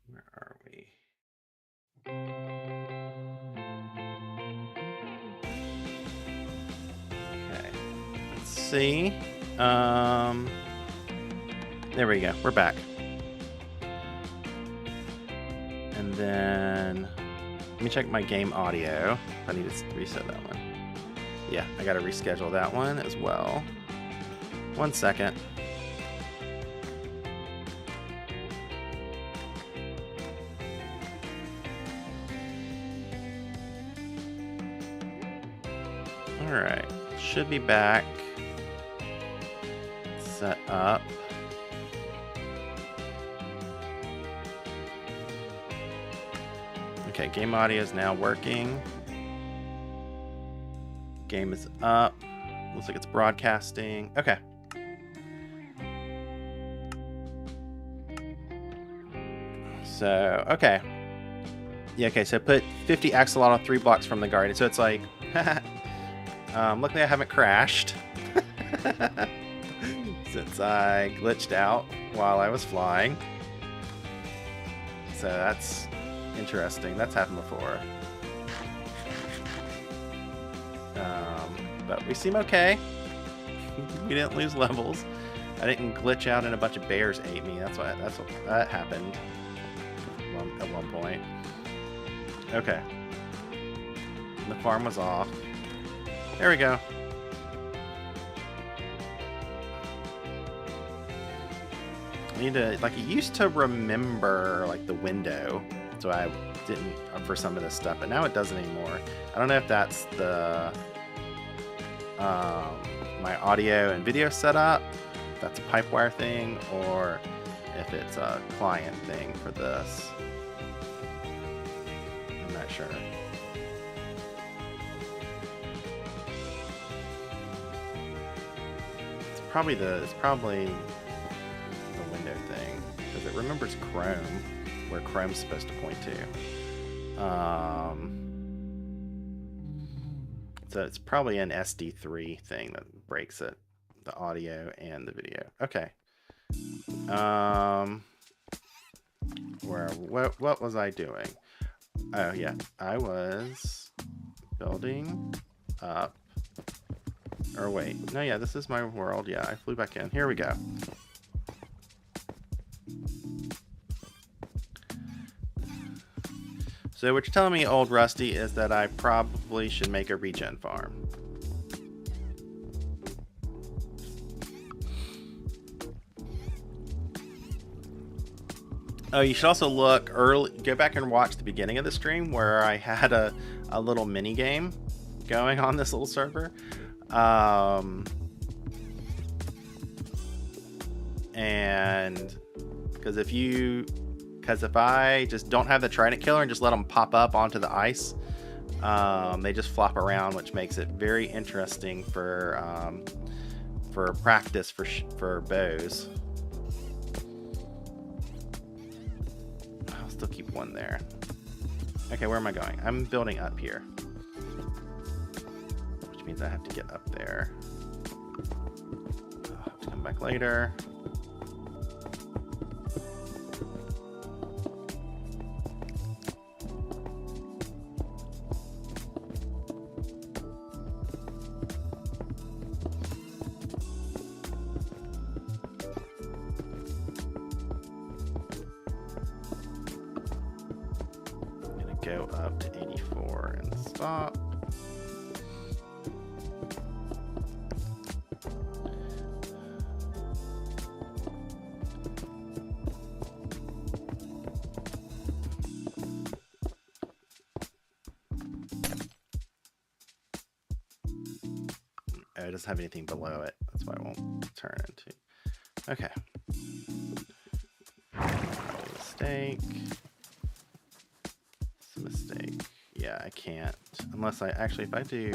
Where are we? Okay. Let's see. There we go. We're back. And then let me check my game audio. I need to reset that one. Yeah, I got to reschedule that one as well. 1 second. All right, should be back. Set up. Okay, game audio is now working. Game is up. Looks like it's broadcasting. Okay. So, okay. Yeah, okay, so put 50 axolotl 3 blocks from the garden. So it's like, luckily I haven't crashed. Since I glitched out while I was flying. So that's interesting. That's happened before. But we seem okay. We didn't lose levels. I didn't glitch out and a bunch of bears ate me. That's what that happened at one point. Okay. The farm was off. There we go. I need to, like, it used to remember, like, the window, so I didn't for some of this stuff, but now it doesn't anymore. I don't know if that's the my audio and video setup, if that's a pipewire thing, or if it's a client thing for this. I'm not sure. It's probably the window thing, because it remembers Chrome, where Chrome's supposed to point to. So it's probably an SD3 thing that breaks it, the audio and the video. Okay. What was I doing? Oh yeah, I was building up. Or wait, no, yeah, this is my world. Yeah, I flew back in. Here we go. So what you're telling me, old Rusty, is that I probably should make a regen farm. Oh, you should also look early. Go back and watch the beginning of the stream where I had a little mini game going on this little server. And because if I just don't have the trident killer and just let them pop up onto the ice, they just flop around, which makes it very interesting for practice for bows. I'll still keep one there. Okay, where am I going? I'm building up here, which means I have to get up there. I'll have to come back later. Go up to 84 and stop. Oh, it doesn't have anything below it. That's why it won't turn into. Okay. Mistake. Mistake. Yeah, I can't unless I actually, if I do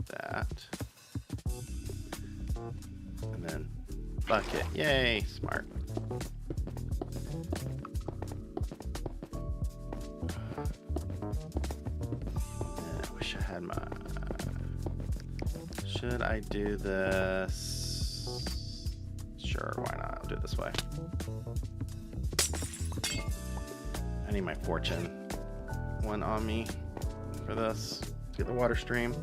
that and then bucket. Yay, smart. I wish I had my. Should I do this? Sure, why not? I'll do it this way. I need my fortune one on me for this. Let's get the water stream.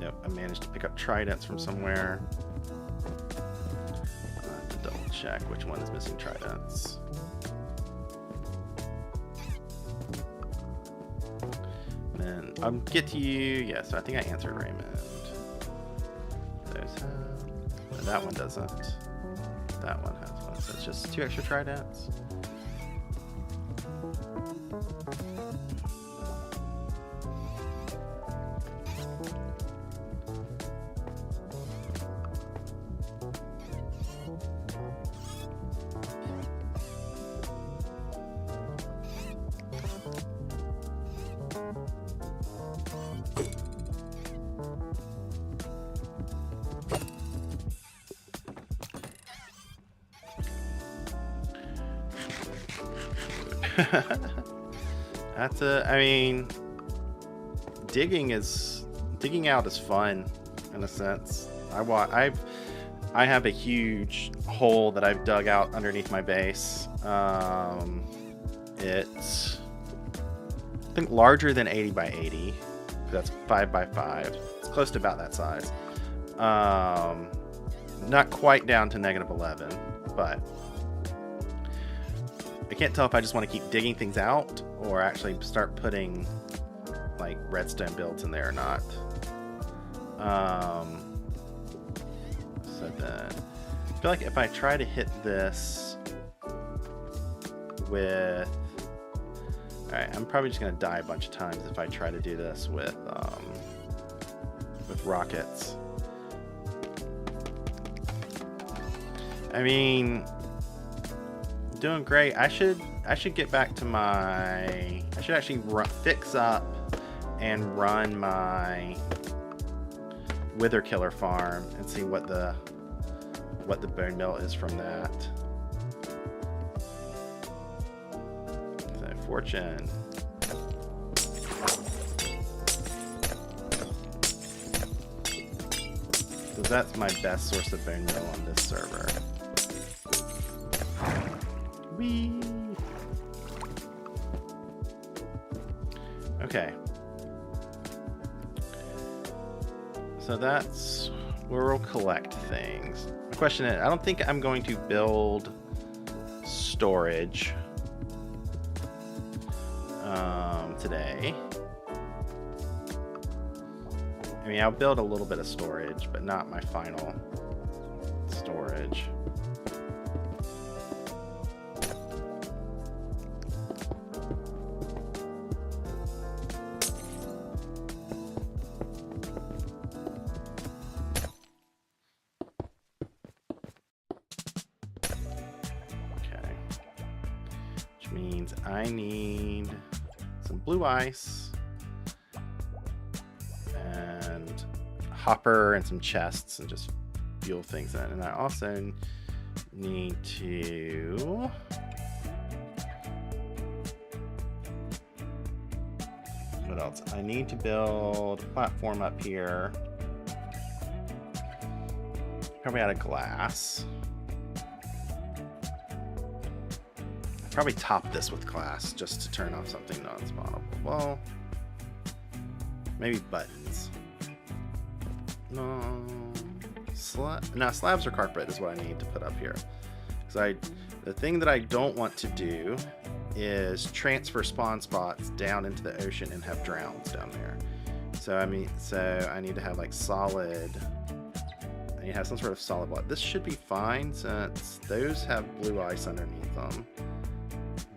Yep, I managed to pick up tridents from somewhere. I'll have to double check which one is missing tridents. And I'll get to you. Yeah, so I think I answered Raymond. Those have. That one doesn't. That one has one. So it's just 2 extra tridents. That's I mean, digging out is fun in a sense. I have a huge hole that I've dug out underneath my base. It's I think larger than 80 by 80. That's 5 by 5. It's close to about that size. Not quite down to -11, but I can't tell if I just want to keep digging things out or actually start putting like redstone builds in there or not. So then I feel like if I try to hit this with... Alright, I'm probably just going to die a bunch of times if I try to do this with rockets. I mean, doing great. I should get back to my... I should actually fix up and run my Wither Killer farm and see what the bone meal is from that. So, fortune. So that's my best source of bone meal on this server. Whee! Okay. So that's where we'll collect things. The question is, I don't think I'm going to build storage today. I mean, I'll build a little bit of storage, but not my final storage. I need some blue ice and hopper and some chests and just fuel things in. And I also need to what else? I need to build a platform up here. Probably out of glass. Probably top this with glass just to turn off something non-spawnable. Well, maybe buttons. No, slabs or carpet is what I need to put up here. Because the thing that I don't want to do is transfer spawn spots down into the ocean and have drowns down there. So I need to have like solid. I need to have some sort of solid block. This should be fine since those have blue ice underneath them.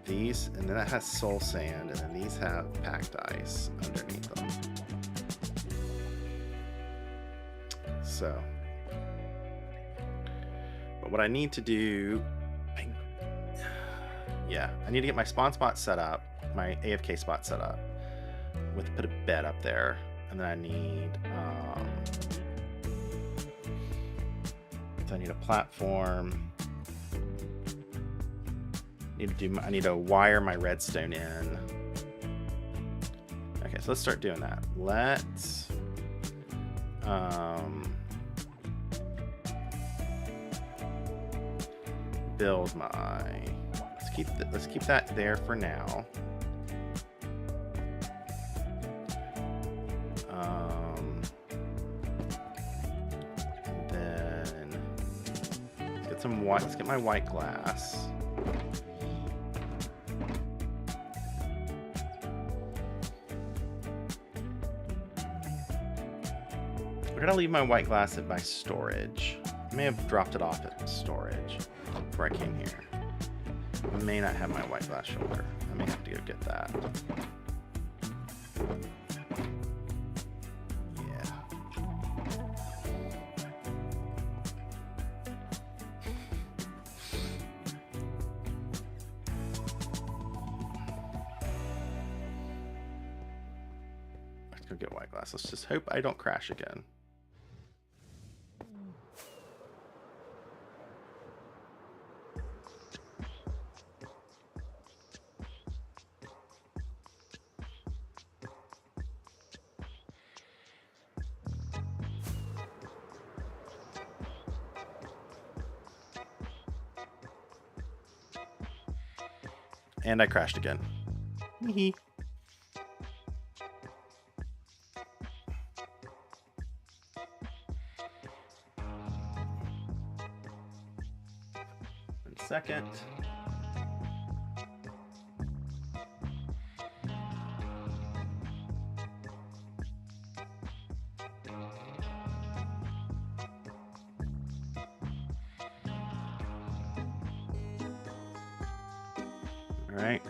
These, and then that has soul sand, and then these have packed ice underneath them. So, but what I need to do, I need to get my spawn spot set up, my AFK spot set up, put a bed up there, and then I need a platform. I need to wire my redstone in. Okay, so let's start doing that. Let's build my. Let's keep that there for now. And then let's get my white glass. I'm gonna leave my white glass at my storage. I may have dropped it off at storage before I came here. I may not have my white glass shoulder. I may have to go get that. Yeah. Let's go get white glass. Let's just hope I don't crash again. And I crashed again. Hee. Second. All right.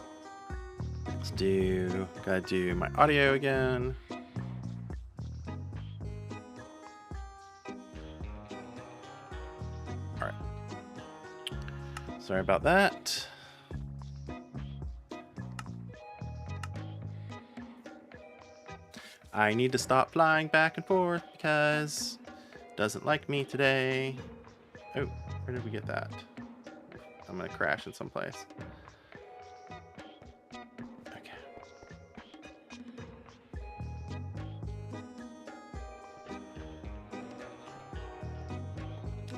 Gotta do my audio again. All right. Sorry about that. I need to stop flying back and forth because it doesn't like me today. Oh, where did we get that? I'm gonna crash in some place. Okay.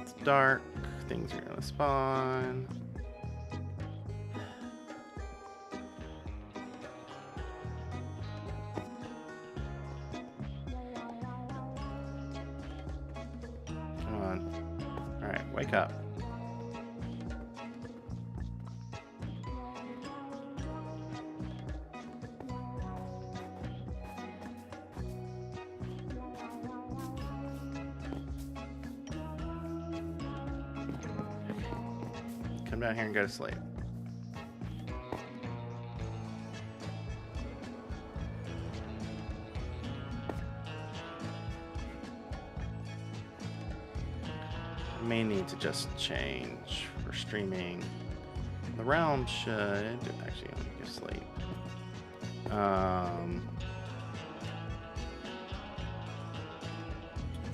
It's dark. Things are gonna spawn. Come on. All right, wake up. Come down here and go to sleep. I may need to just change for streaming. The realm should actually let me go sleep.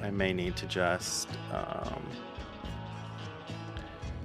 I may need to just